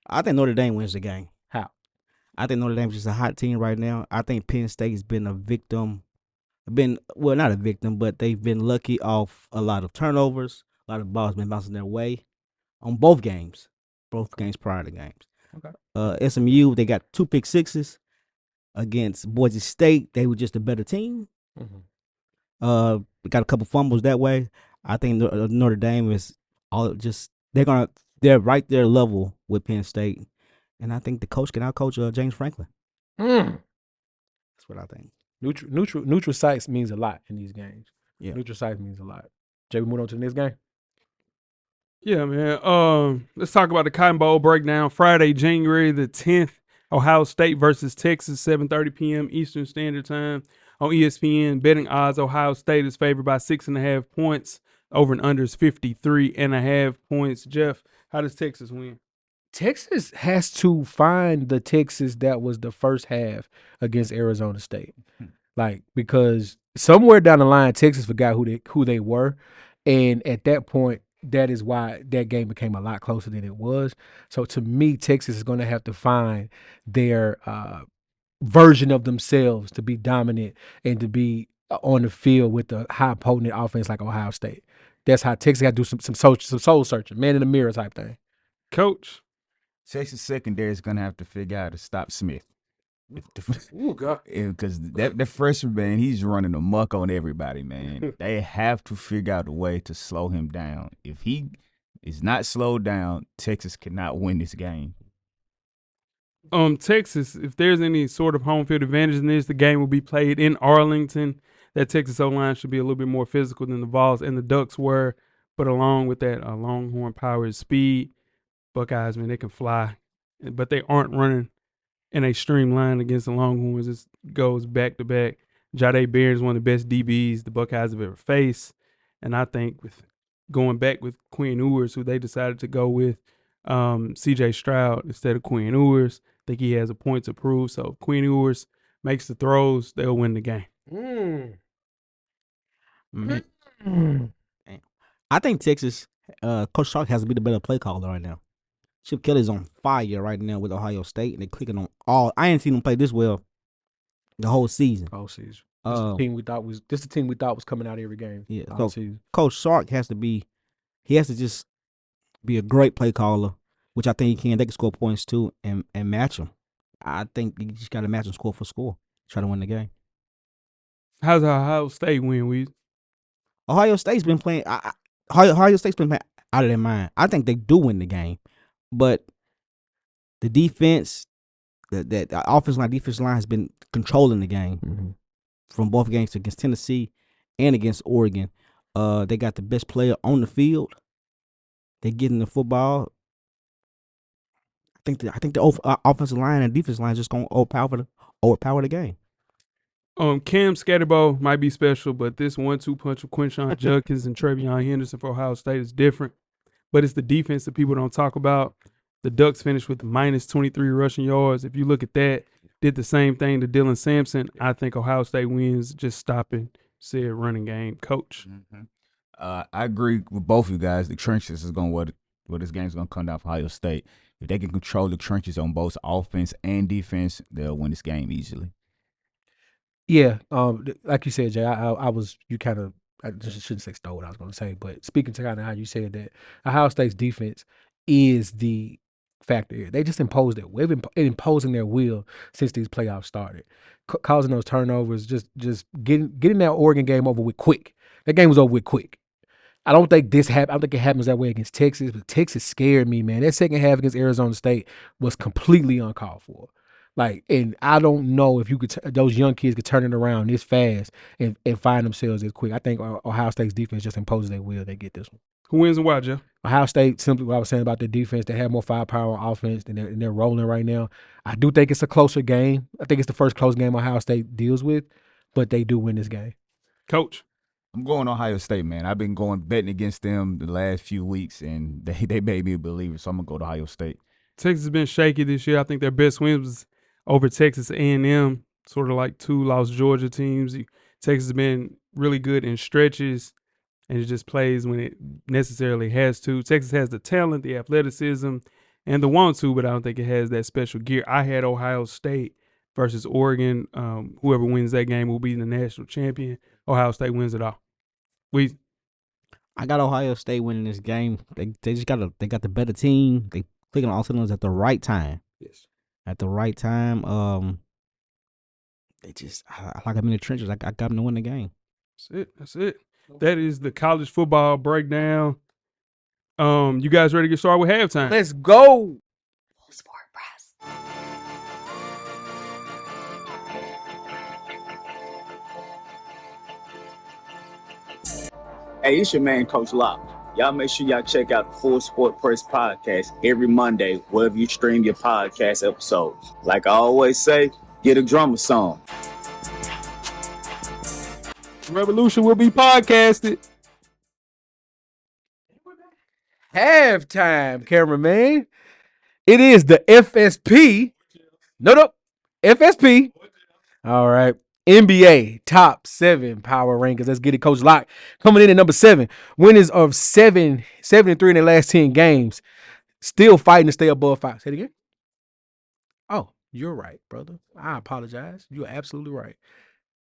I think Notre Dame wins the game. How? I think Notre Dame's just a hot team right now. I think Penn State's been a victim. Not a victim, but they've been lucky off a lot of turnovers. A lot of balls been bouncing their way on both games prior to games. Okay. SMU, they got 2 pick sixes against Boise State. They were just a better team. Mm-hmm. Got a couple fumbles that way. I think Notre Dame is they're right there level with Penn State, and I think the coach can outcoach James Franklin. That's what I think. Neutral sites means a lot in these games. Yeah. Neutral sites means a lot. Jay, we move on to the next game. Yeah, man. Let's talk about the Cotton Bowl breakdown. Friday, January the 10th, Ohio State versus Texas, 7:30 p.m. Eastern Standard Time on ESPN. Betting odds: Ohio State is favored by 6.5 points. Over and under is 53.5 points. Jeff, how does Texas win? Texas has to find the Texas that was the first half against Arizona State. Like, because somewhere down the line, Texas forgot who they were. And at that point, that is why that game became a lot closer than it was. So to me, Texas is going to have to find their version of themselves to be dominant and to be on the field with a high potent offense like Ohio State. That's how Texas got to do some soul searching, man in the mirror type thing. Coach. Texas secondary is going to have to figure out how to stop Smith. Oh, God. Because that freshman, man, he's running amok on everybody, man. They have to figure out a way to slow him down. If he is not slowed down, Texas cannot win this game. Texas, if there's any sort of home field advantage in this, the game will be played in Arlington. That Texas O-line should be a little bit more physical than the Vols and the Ducks were. But along with that, Longhorn power and speed, Buckeyes, man, they can fly. But they aren't running in a streamline against the Longhorns. It goes back to back. Jahdae Barron is one of the best DBs the Buckeyes have ever faced. And I think with going back with Quinn Ewers, who they decided to go with C.J. Stroud instead of Quinn Ewers, I think he has a point to prove. So if Quinn Ewers makes the throws, they'll win the game. I think Texas, Coach Sark has to be the better play caller right now. Chip Kelly's on fire right now with Ohio State, and they're clicking on all. I ain't seen him play this well the whole season. This is the team we thought was coming out every game. Yeah. So Coach Sark has to just be a great play caller, which I think he can. They can score points too and match them. I think you just got to match them score for score. Try to win the game. How's Ohio State win, Weezy? Ohio State's been playing. Ohio State's been playing out of their mind. I think they do win the game, but the defense, the offensive line, defensive line has been controlling the game from both games against Tennessee and against Oregon. They got the best player on the field. They getting the football. I think the offensive line and defensive line is just gonna overpower the game. Cam Scatterbo might be special, but this 1-2 punch of Quinshon Judkins and Trevion Henderson for Ohio State is different. But it's the defense that people don't talk about. The Ducks finished with minus 23 rushing yards. If you look at that, did the same thing to Dylan Sampson. I think Ohio State wins just stopping said running game. Coach. I agree with both of you guys. The trenches is going what this game's going to come down for Ohio State. If they can control the trenches on both offense and defense, they'll win this game easily. Yeah, like you said, Jay, I just shouldn't say stole what I was going to say, but speaking to kind of how you said that, Ohio State's defense is the factor here. They just imposed it. They've been imposing their will since these playoffs started, causing those turnovers, just getting that Oregon game over with quick. That game was over with quick. I don't think this happened. I don't think it happens that way against Texas, but Texas scared me, man. That second half against Arizona State was completely uncalled for. Like, and I don't know if you could those young kids could turn it around this fast and find themselves this quick. I think Ohio State's defense just imposes their will. They get this one. Who wins and why, Jeff? Ohio State, simply what I was saying about their defense, they have more firepower on offense and they're rolling right now. I do think it's a closer game. I think it's the first close game Ohio State deals with, but they do win this game. Coach. I'm going Ohio State, man. I've been betting against them the last few weeks, and they made me a believer, so I'm going to go to Ohio State. Texas has been shaky this year. I think their best win was over Texas A&M, sort of like two lost Georgia teams. Texas has been really good in stretches, and it just plays when it necessarily has to. Texas has the talent, the athleticism, and the want to, but I don't think it has that special gear. I had Ohio State versus Oregon. Whoever wins that game will be the national champion. Ohio State wins it all. I got Ohio State winning this game. They just got the better team. They clicking on all cylinders at the right time. Yes. At the right time. I like them in the trenches. I got them to win the game. That's it. That is the college football breakdown. You guys ready to get started with halftime? Let's go. Full Sport Press. Hey, it's your man, Coach Locke. Y'all make sure y'all check out the Full Sport Press podcast every Monday, wherever you stream your podcast episodes. Like I always say, get a drummer song. Revolution will be podcasted. Halftime, cameraman. It is the FSP. No. FSP. All right. NBA top 7 power rankings. Let's get it. Coach Locke coming in at number 7. Winners of 73 in their last 10 games. Still fighting to stay above 5. Say it again. Oh, you're right, brother. I apologize. You're absolutely right.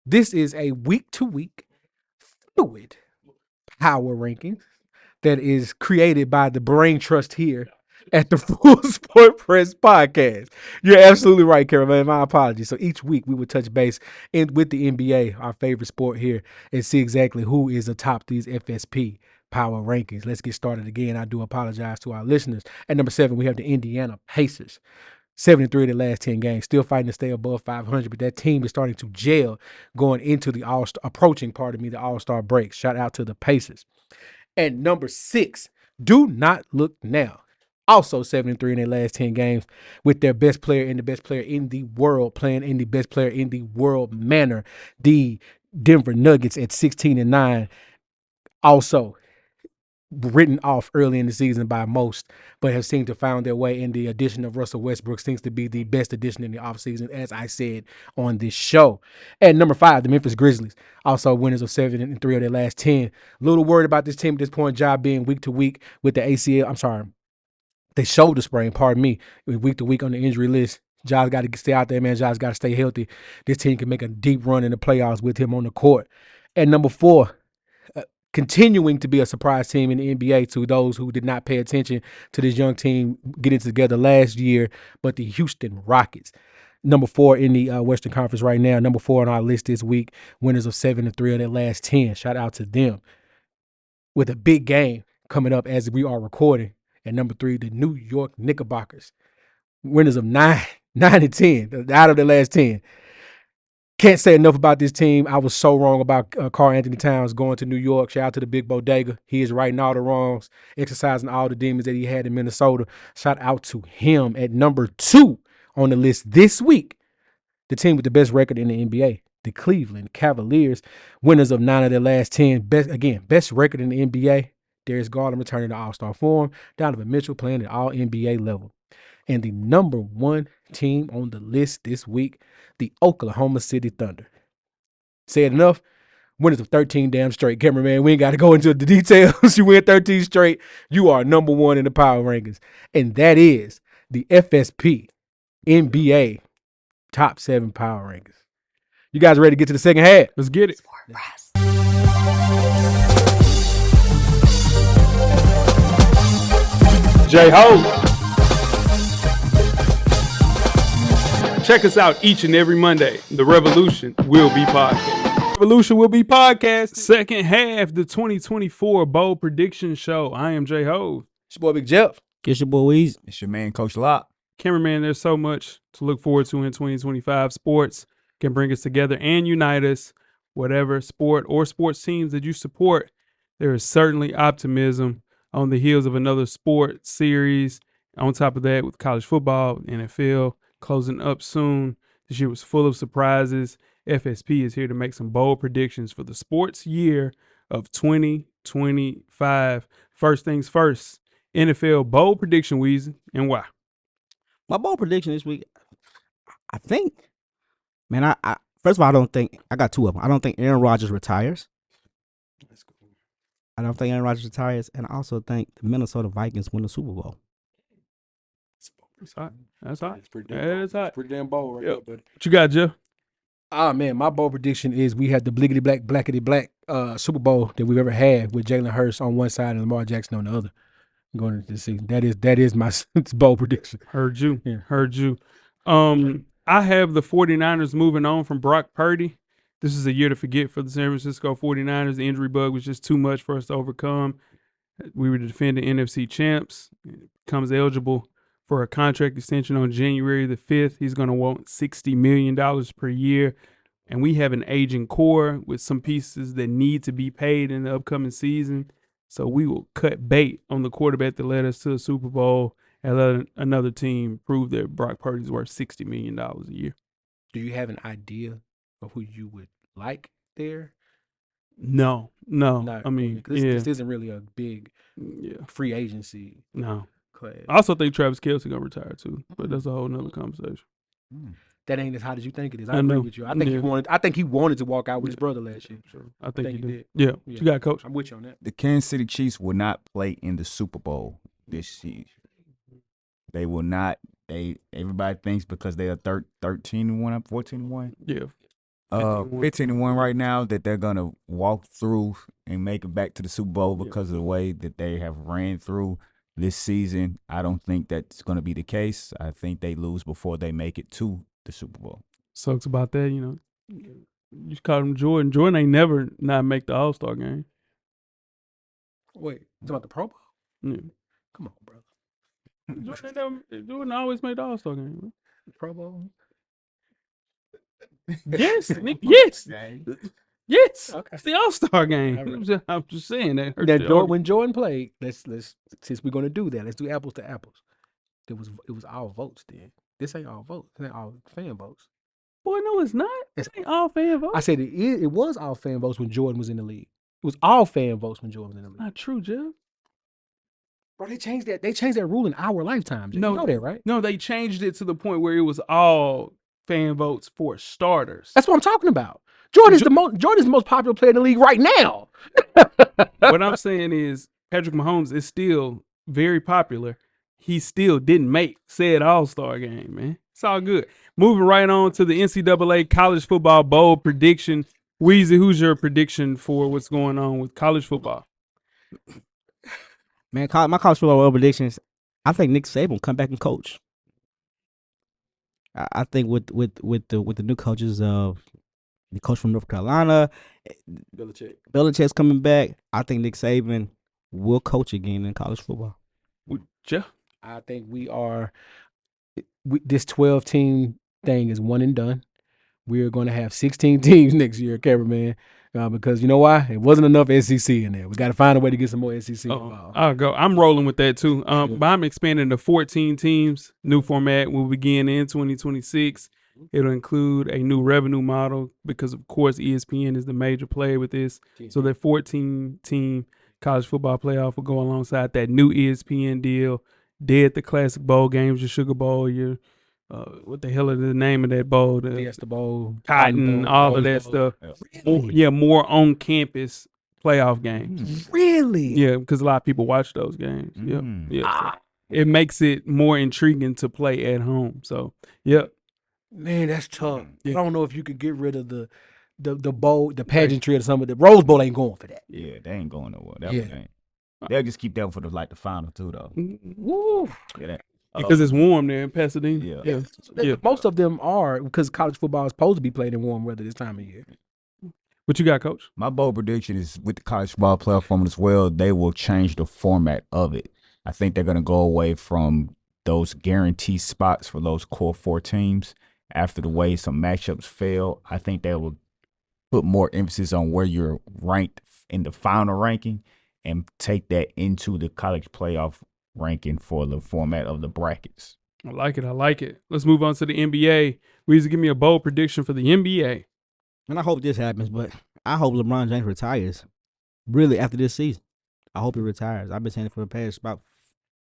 This is a week-to-week fluid power ranking that is created by the brain trust here at the Full Sport Press podcast. You're absolutely right, Caroline. My apologies. So each week we would touch base with the NBA, our favorite sport here, and see exactly who is atop these FSP power rankings. Let's get started again. I do apologize to our listeners. At number 7, we have the Indiana Pacers. 73 of the last 10 games, still fighting to stay above 500, but that team is starting to gel going into the approaching the All-Star break. Shout out to the Pacers. And number 6, do not look now. Also 73 in their last 10 games with their best player and the best player in the world playing in the best player in the world manner. The Denver Nuggets at 16-9, also written off early in the season by most, but have seemed to found their way, in the addition of Russell Westbrook seems to be the best addition in the offseason, as I said on this show. At number 5, the Memphis Grizzlies, also winners of 7-3 of their last 10. A little worried about this team at this point, job being week to week with the ACL. The shoulder sprain, pardon me, week to week on the injury list. Josh got to stay out there, man. Josh got to stay healthy. This team can make a deep run in the playoffs with him on the court. At number 4, continuing to be a surprise team in the NBA to those who did not pay attention to this young team getting together last year, but the Houston Rockets. Number 4 in the Western Conference right now. Number 4 on our list this week. Winners of 7-3 of their last 10. Shout out to them. With a big game coming up as we are recording. At number 3, the New York Knickerbockers. Winners of 9-10 out of the last 10. Can't say enough about this team. I was so wrong about Karl Anthony Towns going to New York. Shout out to the Big Bodega. He is righting all the wrongs, exercising all the demons that he had in Minnesota. Shout out to him. At number 2 on the list this week, the team with the best record in the NBA, the Cleveland Cavaliers. Winners of 9 of their last 10. Best record in the NBA. Darius Garland returning to All-Star form. Donovan Mitchell playing at All-NBA level. And the number 1 team on the list this week, the Oklahoma City Thunder. Said enough. Winners of 13 damn straight. Cameraman, we ain't got to go into the details. You win 13 straight, you are number 1 in the power rankings. And that is the FSP NBA top 7 power rankings. You guys ready to get to the second half? Let's get it. Sport Press. J-Ho. Check us out each and every Monday. The Revolution will be podcast. Revolution will be podcast. Second half, the 2024 Bowl Prediction Show. I am J-Ho. It's your boy Big Jeff. It's your boy Weezy. It's your man, Coach Locke. Cameraman, there's so much to look forward to in 2025. Sports can bring us together and unite us. Whatever sport or sports teams that you support, there is certainly optimism on the heels of another sport series. On top of that, with college football, NFL closing up soon. This year was full of surprises. FSP is here to make some bold predictions for the sports year of 2025. First things first, NFL bold prediction, Weezy, and why? My bold prediction this week, I think, man, I first of all, I don't think I got two of them. I don't think Aaron Rodgers retires. That's cool. I don't think Aaron Rodgers retires, and I also think the Minnesota Vikings win the Super Bowl. That's hot. That's hot. It's pretty damn bold. That's hot. Pretty damn bold right Yep. there, buddy. What you got, Jeff? Man, my bold prediction is we have the blickety black, blackety black Super Bowl that we've ever had with Jalen Hurts on one side and Lamar Jackson on the other going into the season. That is my bold prediction. Heard you. Yeah. Heard you. I have the 49ers moving on from Brock Purdy. This is a year to forget for the San Francisco 49ers. The injury bug was just too much for us to overcome. We were the defending NFC champs. Becomes eligible for a contract extension on January the 5th. He's going to want $60 million per year. And we have an aging core with some pieces that need to be paid in the upcoming season. So we will cut bait on the quarterback that led us to the Super Bowl and let another team prove that Brock Purdy's worth $60 million a year. Do you have an idea of who you would like there? No. I mean, this isn't really a big free agency No. class. I also think Travis Kelce gonna retire too, but that's a whole nother conversation. That ain't as hot as you think it is. I I agree know. with you. I think he wanted to walk out with his brother last year. I think he he did. did. Yeah. Yeah. You got, Coach. I'm with you on that. The Kansas City Chiefs will not play in the Super Bowl this season. They will not. Everybody thinks because they are 13-1, 14-1. Yeah. 15-1 right now that they're gonna walk through and make it back to the Super Bowl because of the way that they have ran through this season. I don't think that's gonna be the case. I think they lose before they make it to the Super Bowl. Sucks about that, you know. You called him Jordan. Jordan ain't never not make the All-Star game. Wait, it's about the Pro Bowl? Yeah. Come on, brother. Jordan always made the All-Star game. Man. Pro Bowl? Yes, Nick, yes. Yes. Okay. It's the All-Star game. All right. I'm just saying that. hurts Now, the argument. when Jordan played, let's since we're gonna do that, let's do apples to apples. It was all votes then. This ain't all votes. This ain't all fan votes. Boy, no, it's not. It ain't all fan votes. I said it was all fan votes when Jordan was in the league. It was all fan votes when Jordan was in the league. Not true, Jeff. Bro, they changed that. They changed that rule in our lifetime. Jeff. No, You know that, right? No, they changed it to the point where it was all fan votes for starters. That's what I'm talking about. Jordan's the most popular player in the league right now. What I'm saying is Patrick Mahomes is still very popular. He still didn't make said All-Star game, man. It's all good. Moving right on to the NCAA College Football Bowl prediction. Weezy, who's your prediction for what's going on with college football? Man, my college football bowl predictions. I think Nick Saban will come back and coach. I think with the new coaches of the coach from North Carolina, Belichick's coming back. I think Nick Saban will coach again in college football. Jeff? I think this 12-team thing is one and done. We're going to have 16 teams next year, cameraman, because you know why? It wasn't enough SEC in there. We got to find a way to get some more SEC involved. I'll go. I'm rolling with that too. But I'm expanding to 14 teams. New format will begin in 2026. It'll include a new revenue model because, of course, ESPN is the major player with this. So that 14-team college football playoff will go alongside that new ESPN deal. Did the classic bowl games, your Sugar Bowl, your what the hell is the name of that bowl? The Fiesta Bowl, Cotton, all of that stuff. More on campus playoff games. Really? Yeah, because a lot of people watch those games. So it makes it more intriguing to play at home. So, Man, that's tough. I don't know if you could get rid of the bowl, the pageantry or something. The Rose Bowl ain't going for that. Yeah, they ain't going nowhere. That one ain't. They'll just keep that for the final two though. Woo. Yeah, because it's warm there in Pasadena. Yeah. Most of them are because college football is supposed to be played in warm weather this time of year. What you got, Coach? My bold prediction is with the college football playoff format as well, they will change the format of it. I think they're going to go away from those guaranteed spots for those core four teams. After the way some matchups fail, I think they will put more emphasis on where you're ranked in the final ranking and take that into the college playoff ranking for the format of the brackets. I like it. Let's move on to the NBA. Weezy, give me a bold prediction for the NBA. And I hope this happens, but I hope LeBron James retires. Really, after this season, I hope he retires. I've been saying it for the past about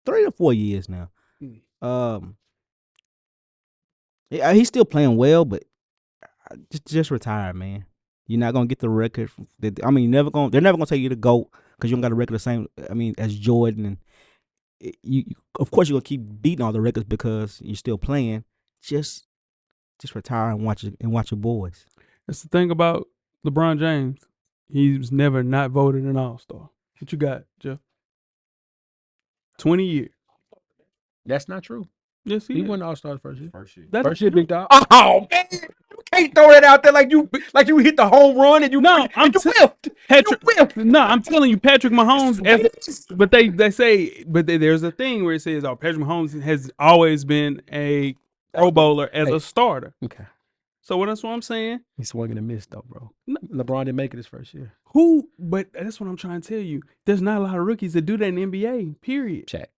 3 to 4 years now. Yeah, he's still playing well, but just retire, man. You're not gonna get the record. I mean, they're never gonna take you to GOAT because you don't got a record the same. I mean, as Jordan, and of course you're gonna keep beating all the records because you're still playing. Just retire and watch your boys. That's the thing about LeBron James. He's never not voted an All-Star. What you got, Jeff? 20 years. That's not true. Yes, He is. won All-Star first year. That's First year, big dog. Oh man, you can't throw that out there like you hit the home run and you whiffed. Patrick. You whiffed. No, I'm telling you, Patrick Mahomes. But they say, there's a thing where it says, "Oh, Patrick Mahomes has always been a Pro Bowler as a starter." Okay. So that's what I'm saying. He swung and a miss though, bro. LeBron didn't make it his first year. But that's what I'm trying to tell you. There's not a lot of rookies that do that in the NBA. Period. Check.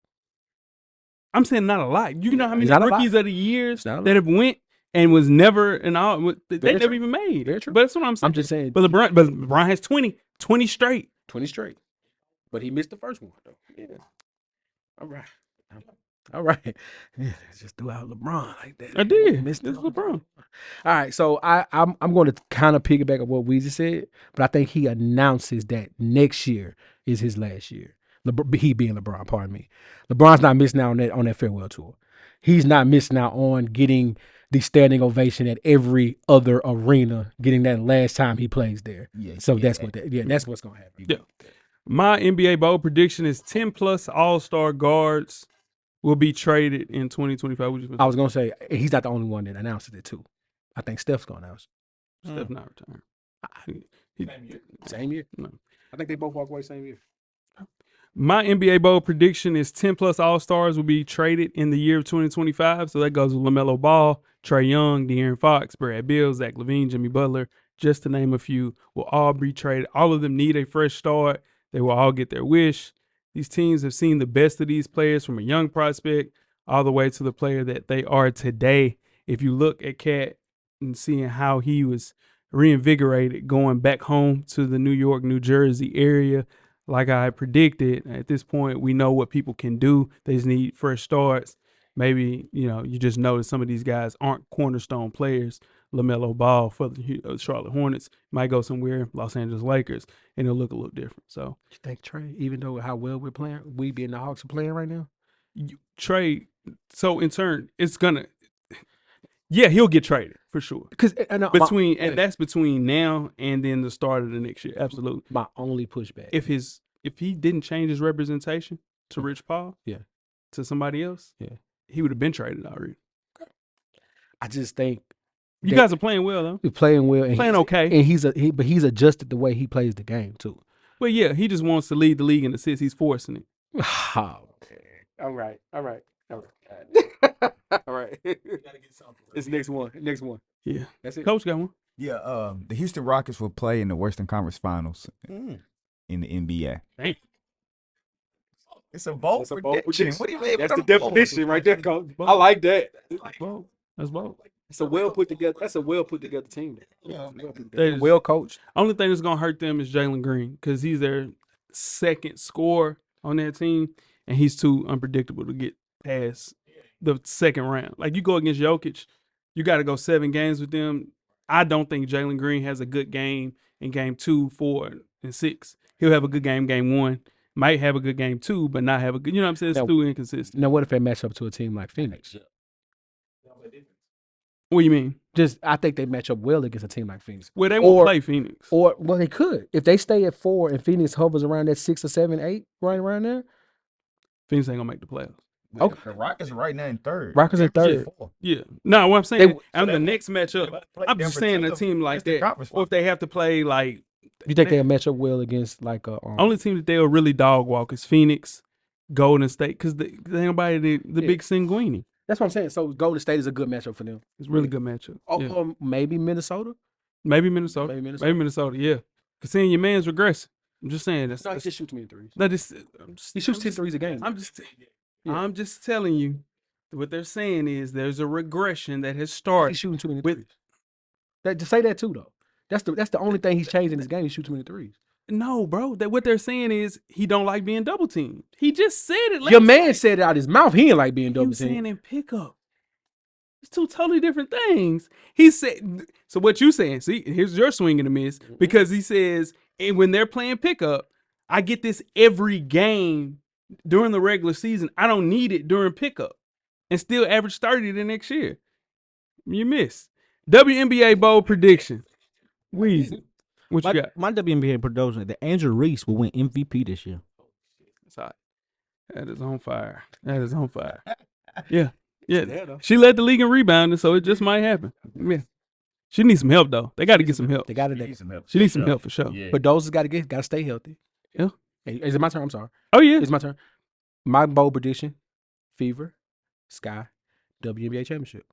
I'm saying not a lot. You know how many Not a lot. rookies of the years Not a that have went and was never an all. They Very never true. even made. Very true. But that's what I'm saying. I'm just saying. But LeBron has 20 straight. 20 straight. But he missed the first one though. Yeah. All right. Yeah, just threw out LeBron like that. I did. Missed It's it. LeBron. All right, so I'm going to kind of piggyback on what Weezy said, but I think he announces that next year is his last year. He being LeBron, pardon me. LeBron's not missing out on that farewell tour. He's not missing out on getting the standing ovation at every other arena, getting that last time he plays there. Yeah, So yeah. that's what's gonna happen. Yeah. My NBA bold prediction is 10 plus All-Star guards will be traded in 2025. What you I was gonna say he's not the only one that announces it too. I think Steph's gonna announce it. Steph not retiring. Same year. No. I think they both walk away same year. My NBA bold prediction is 10 plus All-Stars will be traded in the year of 2025. So that goes with LaMelo Ball, Trae Young, De'Aaron Fox, Brad Beal, Zach LaVine, Jimmy Butler, just to name a few, will all be traded. All of them need a fresh start. They will all get their wish. These teams have seen the best of these players from a young prospect all the way to the player that they are today. If you look at Cat and seeing how he was reinvigorated going back home to the New York, New Jersey area, like I predicted, at this point, we know what people can do. They just need fresh starts. Maybe, you just notice some of these guys aren't cornerstone players. LaMelo Ball for the Charlotte Hornets might go somewhere, Los Angeles Lakers, and it'll look a little different. So, You think Trey, even though how well we're playing, we being the Hawks are playing right now? Trade. So, in turn, it's going to – yeah, he'll get traded for sure. Because That's between now and then the start of the next year. Absolutely. my only pushback. If he didn't change his representation to Rich Paul, to somebody else, he would have been traded already. I just think You guys are playing well though. he's playing well, and Playing okay. and he's adjusted the way he plays the game too. Well, yeah, he just wants to lead the league in assists. He's forcing it. Oh, all right. All right. It's next one. Yeah. That's it. Coach got one. Yeah, the Houston Rockets will play in the Western Conference Finals in the NBA. Dang. It's a bold prediction. What do you mean? That's the definition right there, Coach. I like that. That's bold. It's a well put together. That's a well put together team. They just- Well coached. Only thing that's gonna hurt them is Jalen Green because he's their second scorer on that team, and he's too unpredictable to get past the second round. Like you go against Jokic, you got to go 7 games with them. I don't think Jalen Green has a good game in game 2, 4, and 6. He'll have a good game 1. Might have a good game 2, but not have a good. You know what I'm saying? It's too inconsistent. Now, what if they match up to a team like Phoenix? What do you mean? I think they match up well against a team like Phoenix. Well, they won't play Phoenix. Well, they could if they stay at 4 and Phoenix hovers around that 6 or 7, 8, right around there. Phoenix ain't gonna make the playoffs. Okay. The Rockets are right now in third. Rockets in third. Yeah. No, what I'm saying, the next matchup, I'm just saying a team like that, or if they have to play like. You think they'll match up well against like a only team that they'll really dog walk is Phoenix, Golden State, because they ain't nobody the big Sanguini. That's what I'm saying. So Golden State is a good matchup for them. It's a really good matchup. Oh, maybe Minnesota. Maybe Minnesota. Yeah. Because seeing your man's regressing. I'm just saying that's. No, he just shoots me in threes. He shoots 10 threes a game. I'm just telling you. What they're saying is there's a regression that has started. He's shooting too many threes. Just say that too, though. That's the only thing he's changed in his game. He shoots too many threes. No, bro. What they're saying is he don't like being double teamed. He just said it. Your man said it out his mouth. He ain't like being double teamed. Saying in pickup. It's two totally different things. He said, so what you saying? See, here's your swing and a miss because he says, and when they're playing pickup, I get this every game during the regular season. I don't need it during pickup, and still average 30 the next year. You miss. WNBA bowl prediction. Weezy, what you got? My WNBA prediction: that Angel Reese will win MVP this year. That's hot. That is on fire. That is on fire. Yeah. Yeah. She led the league in rebounding, so it just might happen. Yeah. She needs some help though. They got to get some help. They got to. She needs some help for sure. Yeah. But those got to stay healthy. Yeah. Hey, is it my turn? I'm sorry. Oh yeah. It's my turn. My bold prediction: Fever, Sky, WNBA championship.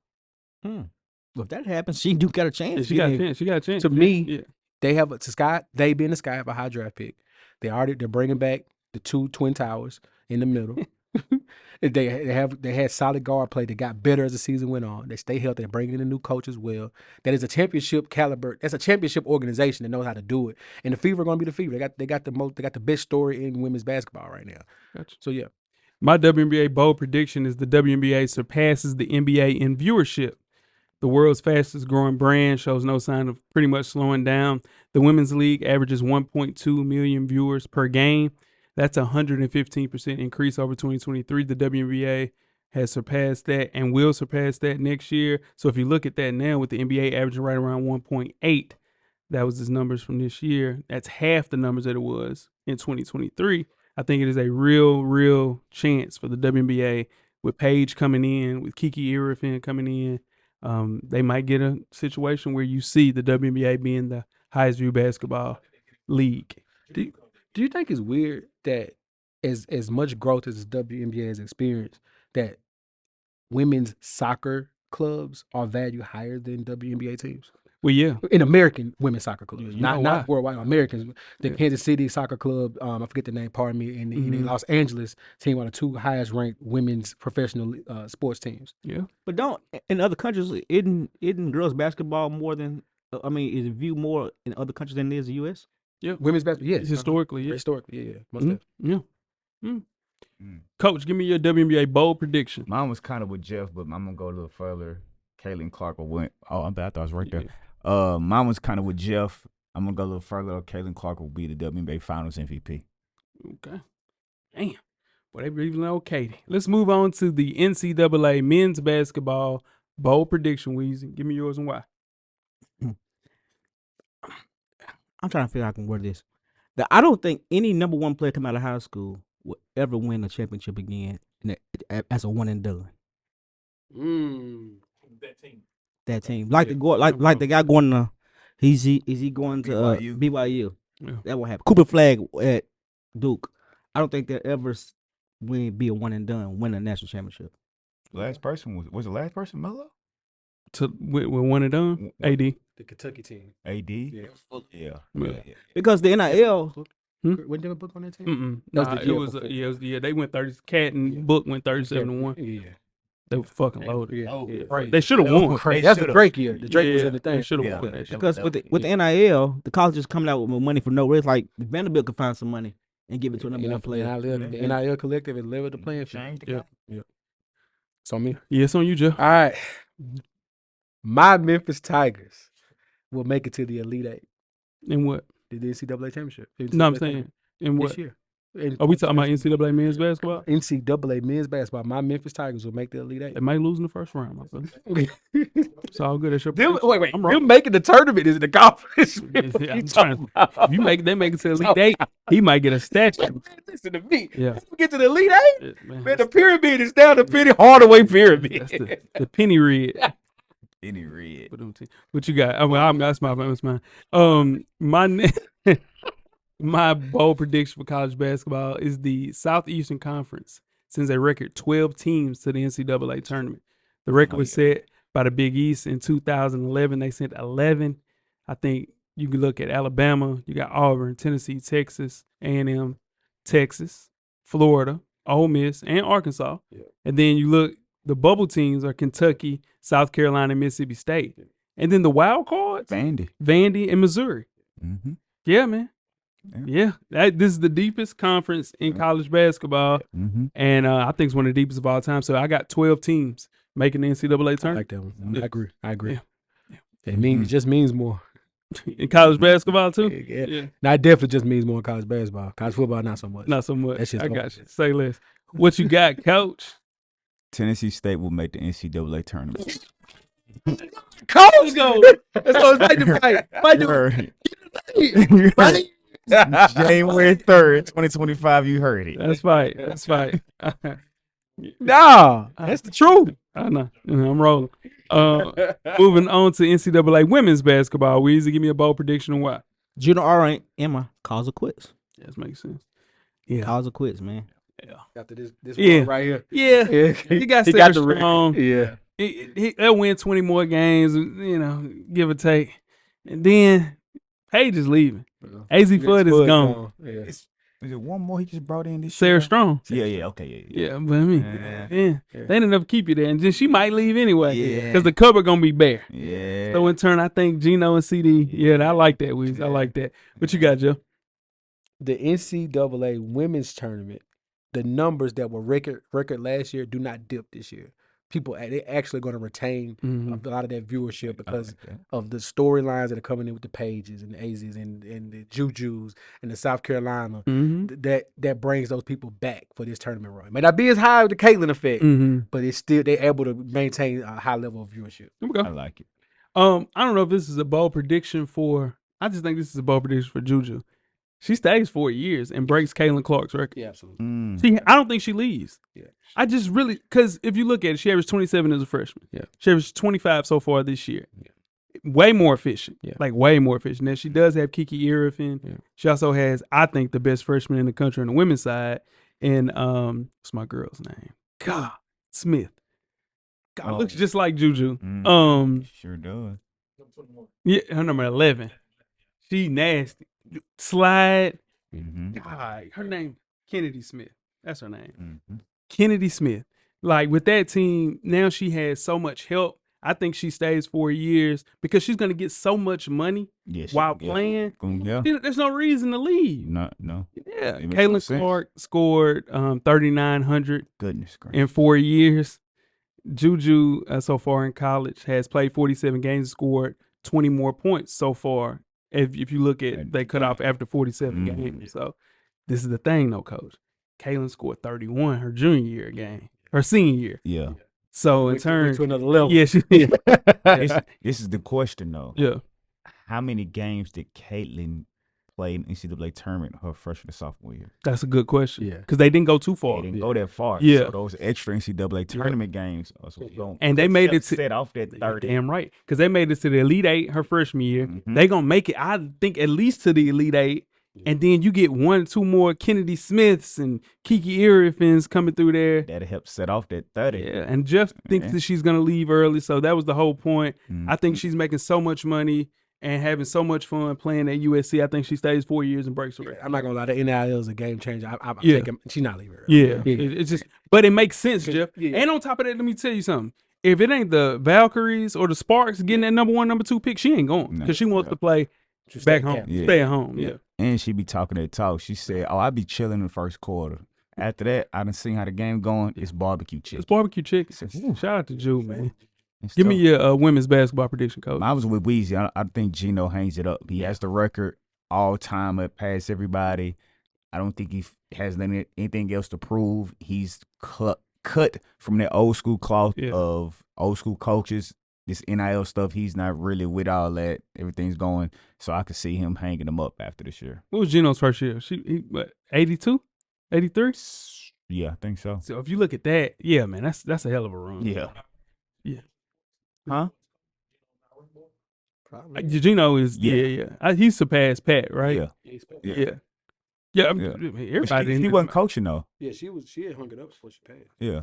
Well, if that happens, she do got a chance. Yeah, she got a chance. She got a chance. To me, yeah. they have to Sky. They being the Sky have a high draft pick. They're bringing back the two twin towers in the middle. They had solid guard play. They got better as the season went on. They stay healthy. They're bringing in a new coach as well. That is a championship caliber. That's a championship organization that knows how to do it. And the Fever are going to be the Fever. They got the best story in women's basketball right now. Gotcha. So yeah, my WNBA bold prediction is the WNBA surpasses the NBA in viewership. The world's fastest growing brand shows no sign of pretty much slowing down. The Women's League averages 1.2 million viewers per game. That's a 115% increase over 2023. The WNBA has surpassed that and will surpass that next year. So if you look at that now with the NBA averaging right around 1.8, that was his numbers from this year. That's half the numbers that it was in 2023. I think it is a real chance for the WNBA with Paige coming in, with Kiki Irifin coming in. They might get a situation where you see the WNBA being the highest viewed basketball league. Do you think it's weird that as much growth as the WNBA has experienced, that women's soccer clubs are valued higher than WNBA teams? Well, yeah. In American women's soccer clubs, You know not why. worldwide. Americans, the Yeah. Kansas City Soccer Club, I forget the name, pardon me, and the Los Angeles team are the two highest ranked women's professional sports teams. Yeah. But don't in other countries isn't girls basketball more than is it viewed more in other countries than it is the U.S. Yeah. Women's basketball, yes, Historically, yeah. historically, yeah, most Mhm. definitely. Yeah. Coach, give me your WNBA bold prediction. Mine was kind of with Jeff, but I'm gonna go a little further. Caitlin Clark will win. Oh, I'm bad. I thought I was right there. Mine was kind of with Jeff. I'm gonna go a little further. Caitlin Clark will be the WNBA Finals MVP. Okay. Damn. Well, they really know Katie. Let's move on to the NCAA men's basketball bold prediction, Weezy. Give me yours and why. I'm trying to figure out how I can word this. I don't think any number one player come out of high school will ever win a championship again as a one and done. That team, like the guy going to, is he going to BYU? Yeah. That will happen. Cooper Flag at Duke. I don't think they'll ever be a one and done, win a national championship. Last person was the last person Melo? With one and done? AD. The Kentucky team. AD? Yeah. Yeah. Because the NIL, Wasn't there a book on that team? No, That was the it year was before. they went 30. Cat and Book went 37-1. Yeah. They were fucking loaded. Yeah. Right. They should have won. Crazy. That's the Drake year. The Drake was in the They thing. should have Yeah. won that shit. because with the NIL, the colleges coming out with money for no reason. Like Vanderbilt could find some money and give it to a number one player. The NIL collective is level the playing field. Change the Yeah. game. So me. Yeah, it's on you, Joe. All right. My Memphis Tigers will make it to the Elite Eight. And what? The NCAA championship. No, I'm saying. And what? This year. Are we talking about NCAA men's basketball? NCAA men's basketball. My Memphis Tigers will make the Elite Eight. They might lose in the first round, my brother. It's all good. That's your prediction. Wait. I'm wrong. Them making the tournament is the conference. Yeah, I'm trying to- if you make it to Elite Eight, he might get a statue. Listen to me. Yeah. If we get to the Elite Eight, Yeah, man, the pyramid is down the Penny Hardaway pyramid. That's the penny red. Any red. What you got? That's mine. My bold prediction for college basketball is the Southeastern Conference sends a record 12 teams to the NCAA tournament. The record was set by the Big East in 2011. They sent 11. I think you can look at Alabama. You got Auburn, Tennessee, Texas, A&M, Texas, Florida, Ole Miss, and Arkansas. Yeah. And then you look, the bubble teams are Kentucky, South Carolina, and Mississippi State. And then the wild cards, Vandy, and Missouri. Mm-hmm. Yeah, man. Yeah. This is the deepest conference in college basketball. Mm-hmm. And I think it's one of the deepest of all time. So I got 12 teams making the NCAA I tournament. like that one. Yeah. I agree. Yeah. It just means more. In college basketball too. Yeah. Now, it definitely just means more in college basketball. College football, not so much. Not so much. That's just I got you. Say less. What you got, Coach? Tennessee State will make the NCAA tournament. Coach, go. Let's go. Fight the fight. Fight You the heard it. fight. January 3rd, 2025. You heard it. That's right. That's right. Nah, that's the truth. I know. I'm rolling. Moving on to NCAA women's basketball. Weezy, give me a bold prediction on why. Junior R ain't Emma. Cause of quits. Yeah, this makes sense. Yeah. Cause of quits, man. After this Yeah. one right here. Yeah. Yeah. You got He Sarah the ring. Strong. Yeah. They'll win 20 more games, give or take. And then Paige is leaving. AZ Fudd is gone. Yeah. Is it one more he just brought in this Sarah year? Strong. Yeah, okay, yeah. Yeah, but I mean, Yeah. they didn't enough keep you there. And then she might leave anyway. Yeah. Because the cupboard going to be bare. Yeah. So in turn, I think Gino and CD, I like that, Weezy. I like that. What you got, Joe? The NCAA women's tournament, the numbers that were record last year do not dip this year. People, they actually going to retain a lot of that viewership because of the storylines that are coming in with the Pages and the AZs and the Jujus and the South Carolina. That brings those people back for this tournament run. May not be as high with the Caitlyn effect, but it's still they're able to maintain a high level of viewership. Here we go. I like it. I don't know if this is a bold prediction I just think this is a bold prediction for Juju. She stays 4 years and breaks Caitlin Clark's record. Yeah, absolutely. See, I don't think she leaves. Yeah. I just really, because if you look at it, she averaged 27 as a freshman. Yeah. She averaged 25 so far this year. Yeah. Way more efficient. Yeah. Like, way more efficient. Now, she does have Kiki Irvin. Yeah. She also has, I think, the best freshman in the country on the women's side. And what's my girl's name? God, Smith. God, looks just like Juju. Sure does. Yeah, her number 11. She nasty. Slide. Mm-hmm. God, her name, Kennedy Smith. That's her name. Mm-hmm. Kennedy Smith. Like, with that team, now she has so much help. I think she stays 4 years because she's going to get so much money while playing. Yeah. There's no reason to leave. No. Yeah. Caitlin Clark scored 3,900 in 4 years. Juju, so far in college, has played 47 games, scored 20 more points so far. If you look at, they cut off after 47 games. So this is the thing, though, Coach. Caitlin scored 31 her senior year. Yeah. So in turn, to another level. Yeah, This is the question, though. Yeah. How many games did Caitlin play in NCAA tournament her freshman and sophomore year? That's a good question. Yeah. Because they didn't go too far. They didn't go that far. Yeah. So those extra NCAA tournament games. And they made it to set off that 30. Damn right. Because they made it to the Elite Eight her freshman year. Mm-hmm. They going to make it, I think, at least to the Elite Eight. And then you get 1 or 2 more Kennedy Smiths and Kiki Irvins coming through there. That'll help set off that 30. Yeah, and Jeff thinks that she's going to leave early, so that was the whole point. I think she's making so much money and having so much fun playing at USC. I think she stays 4 years and breaks the record. I'm not going to lie, the NIL is a game changer. I'm thinking she's not leaving early. Yeah. It's just, but it makes sense, Jeff. Yeah. And on top of that, let me tell you something. If it ain't the Valkyries or the Sparks getting that number 1, number 2 pick, she ain't going because she wants to play back home, stay at home. Yeah. And she be talking that talk. She said, I be chilling in the first quarter. After that, I done seen how the game going. It's barbecue chicken. It's barbecue chicken. Shout out to Jew, man. Give me your women's basketball prediction, Coach. I was with Weezy. I think Gino hangs it up. He has the record all time up past everybody. I don't think he has anything else to prove. He's cut from that old school cloth of old school coaches. This NIL stuff, he's not really with all that. Everything's going. So I could see him hanging them up after this year. What was Gino's first year? He 82? 83? Yeah, I think so. So if you look at that, yeah, man, that's a hell of a run. Yeah. Yeah. Huh? Probably. Gino is, he surpassed Pat, right? Yeah. Yeah, everybody. He wasn't coaching, though. Yeah, she had hung it up before she passed. Yeah.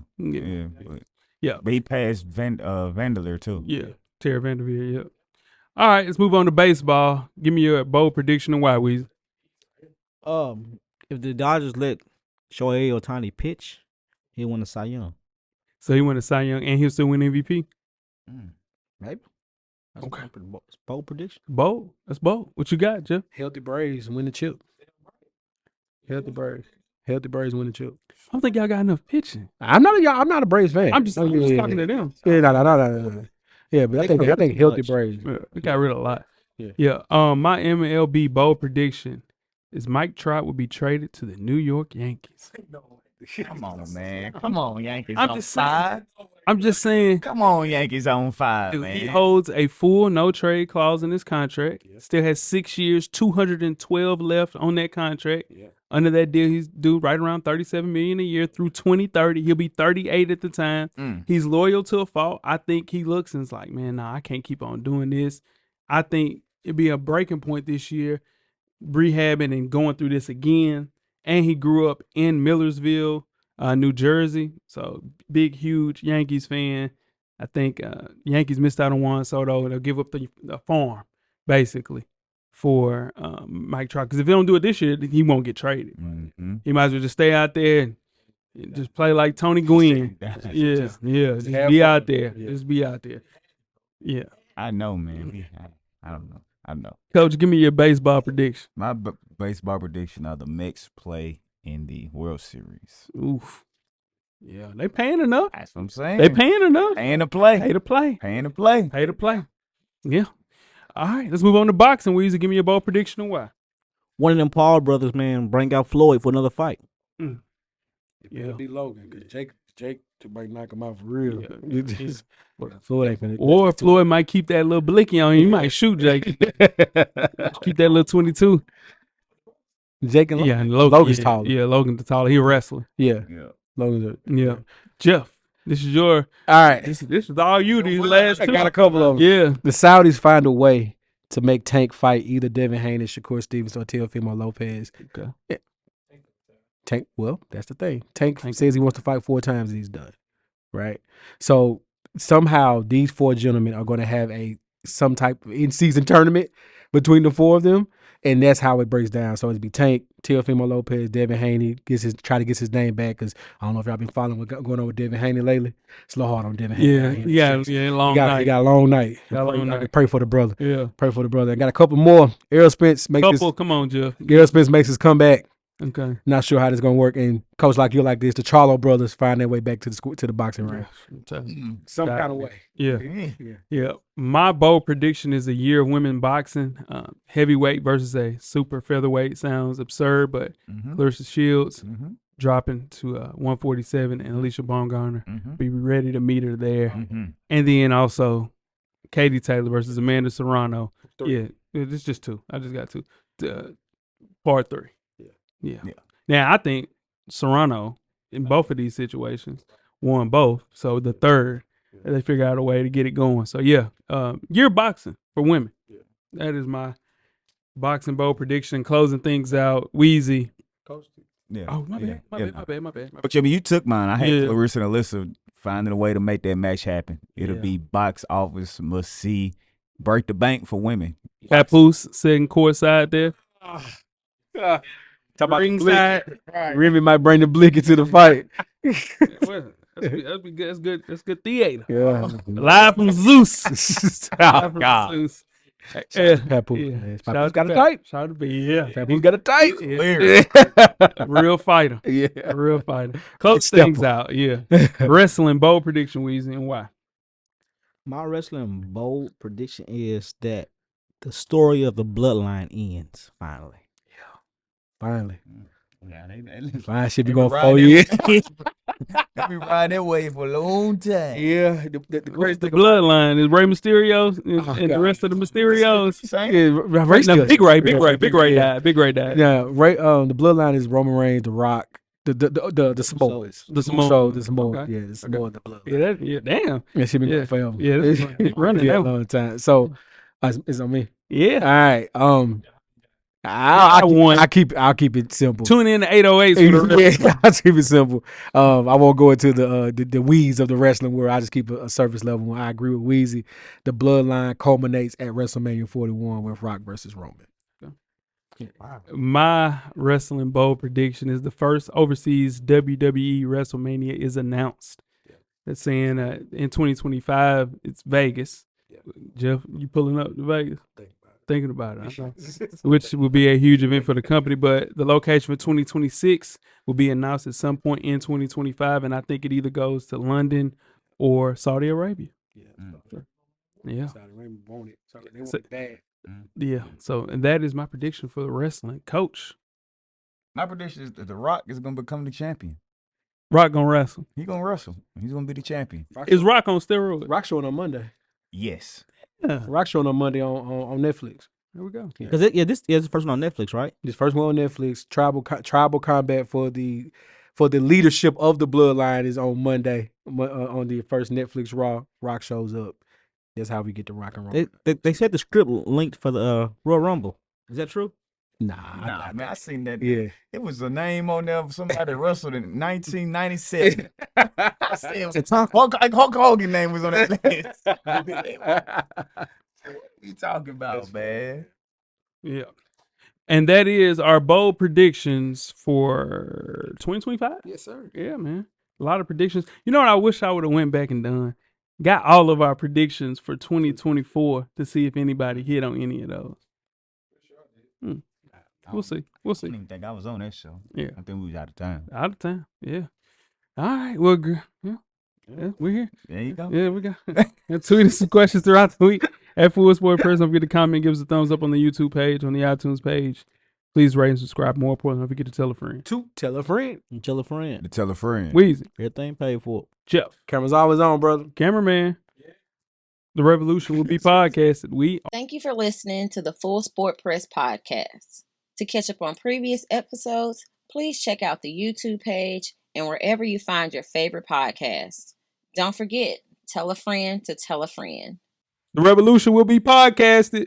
But he passed Vanderleer, too. Yeah. Tara Vanderveer, yeah. All right, let's move on to baseball. Give me your bold prediction and why, Weezy. If the Dodgers let Shohei Ohtani pitch, he'll win the Cy Young. So he won the Cy Young and he'll still win MVP? Maybe. That's Okay. Bold prediction. Bold. That's bold. What you got, Jeff? Healthy Braves and win the chip. Healthy Braves. Healthy Braves win the chip. I don't think y'all got enough pitching. I'm not a Braves fan. I'm just talking to them. Yeah, no. Yeah, but I think healthy Braves. Yeah, we got rid of a lot. Yeah. My MLB bold prediction is Mike Trout will be traded to the New York Yankees. Come on, man. Come on, Yankees I'm on just five. I'm just saying. Come on, Yankees on five, Dude, man. he holds a full no trade clause in his contract. Still has 6 years, 212 left on that contract. Under that deal, he's due right around $37 million a year through 2030. He'll be 38 at the time. He's loyal to a fault. I think he looks and is like, man, nah, I can't keep on doing this. I think it'd be a breaking point this year, rehabbing and going through this again. And he grew up in Millersville, New Jersey. So big, huge Yankees fan. I think Yankees missed out on Juan Soto. They'll give up the farm, basically, for Mike Trout. Because if they don't do it this year, he won't get traded. He might as well just stay out there and just play like Tony Gwynn. Just be out there. Just be out there. Yeah. I know, man. I don't know. I know. Coach, give me your baseball prediction. My baseball prediction are the Mets play in the World Series. Oof. Yeah, they paying enough. That's what I'm saying. They paying enough. Paying to play. Pay to play. Paying to play. Pay to play. Yeah. All right, let's move on to boxing. Weezy, give me your bold prediction and why. One of them Paul brothers, man, bring out Floyd for another fight. Yeah, be Logan because Jake might knock him out for real. Yeah. Floyd ain't finna. Or Floyd might keep that little blicky on you. He might shoot Jake. Keep that little 22. Jake and and Logan's taller. Yeah, Logan's taller. He a wrestler. Yeah. Logan's Yeah. Jeff, this is your. All right. This is all you these last two. I got a couple of them. Yeah. The Saudis find a way to make Tank fight either Devin Haney, Shakur Stevens, or Teofimo Lopez. Okay. Yeah. Tank, well, that's the thing. Tank says he wants to fight 4 times and he's done. Right? So somehow these 4 gentlemen are going to have some type of in-season tournament between the 4 of them, and that's how it breaks down. So it'd be Tank, Teofimo Lopez, Devin Haney, try to get his name back, because I don't know if y'all been following what's going on with Devin Haney lately. It's a little hard on Devin Haney. Long night. He got a long night. Pray for the brother. Yeah. Pray for the brother. I got a couple more. Errol Spence makes come on, Jeff. Errol Spence makes his comeback. Okay. Not sure how this is gonna work. And coach like you like this, the Charlo brothers find their way back to the boxing ring. Some kind of way. Yeah. My bold prediction is a year of women boxing. Heavyweight versus a super featherweight sounds absurd, but Clarissa Shields dropping to 147, and Alicia Baumgartner be ready to meet her there. And then also Katie Taylor versus Amanda Serrano. 3. Yeah, it's just 2. I just got 2. Part 3. Yeah. Now I think Serrano in both of these situations won both. So the third, they figure out a way to get it going. So yeah, year boxing for women. That is my boxing bold prediction. Closing things out, Weezy. Yeah. Oh my bad. But Jimmy, you took mine. I had Clarissa and Alyssa finding a way to make that match happen. It'll be box office must see, break the bank for women. Papoose sitting courtside there. Talk about ringside. Remy might bring the blick into the fight. That's good. That's good theater. Yeah. Live from Zeus. God. Zeus. Papoose. Papoose got a type. Shout out to B. Yeah. Papoose got a type. Real fighter. Yeah. Real fighter. Close things out. Yeah. Wrestling bold prediction, Weezy, and why? My wrestling bold prediction is that the story of the bloodline ends finally. Finally. Yeah, Fine shit be going 4 years. They've been riding that way for a long time. Yeah. The bloodline is Rey Mysterio and the rest of the Mysterios. Big Ray died. Big Ray died. Yeah, the bloodline is Roman Reigns, The Rock, the Samoans. The Samoans. The Samoans. Okay. Yeah, the Samoans, the bloodline. Damn. Yeah, she been going forever. Yeah, it's running a long time. So it's on me. Yeah. All right. I'll keep it simple. Tune in to 808s. Yeah, I'll keep it simple. I won't go into the weeds of the wrestling world. I just keep a surface level. I agree with Weezy. The bloodline culminates at WrestleMania 41 with Rock versus Roman. Wow. My wrestling bold prediction is the first overseas WWE WrestleMania is announced. That's saying in 2025 it's Vegas. Jeff, you pulling up to Vegas? thinking about it, I know. Which will be a huge event for the company. But the location for 2026 will be announced at some point in 2025, and I think it either goes to London or Saudi Arabia. Yeah. Saudi Arabia want it. They want So- it bad. Yeah. So, and that is my prediction for the wrestling. Coach, My prediction is that The Rock is going to become the champion. Rock gonna wrestle. He's going to wrestle. He's going to be the champion. Is Rock on steroids? Rock showing on Monday? Yes. Yeah. Rock showing on Monday on Netflix. There we go. Because this is the first one on Netflix, right? This first one on Netflix. Tribal combat for the leadership of the bloodline is on Monday. On the first Netflix Raw, Rock shows up. That's how we get to Rock and Roll. They said the script linked for the Royal Rumble. Is that true? Nah, man, I seen that. Yeah. It was a name on there of somebody that wrestled in 1997. I said, Hulk Hogan name was on that list. What you talking about, man? Yeah. And that is our bold predictions for 2025. Yes, sir. Yeah, man. A lot of predictions. You know what I wish I would have went back and done? Got all of our predictions for 2024 to see if anybody hit on any of those. We'll see. I didn't even think I was on that show. Yeah. I think we was out of time. Out of time. Yeah. All right. Well, yeah, we're here. There you go. Yeah, we got. And tweet us some questions throughout the week at Full Sport Press. Don't forget to comment, give us a thumbs up on the YouTube page, on the iTunes page. Please rate and subscribe. More importantly, don't forget to tell a friend. Tell a friend. And tell a friend. To tell a friend. Weezy, Everything paid for. Jeff, Camera's always on, brother. cameraman. The revolution will be podcasted. We Thank you for listening to the Full Sport Press podcast. To catch up on previous episodes, please check out the YouTube page and wherever you find your favorite podcasts. Don't forget, tell a friend to tell a friend. The revolution will be podcasted.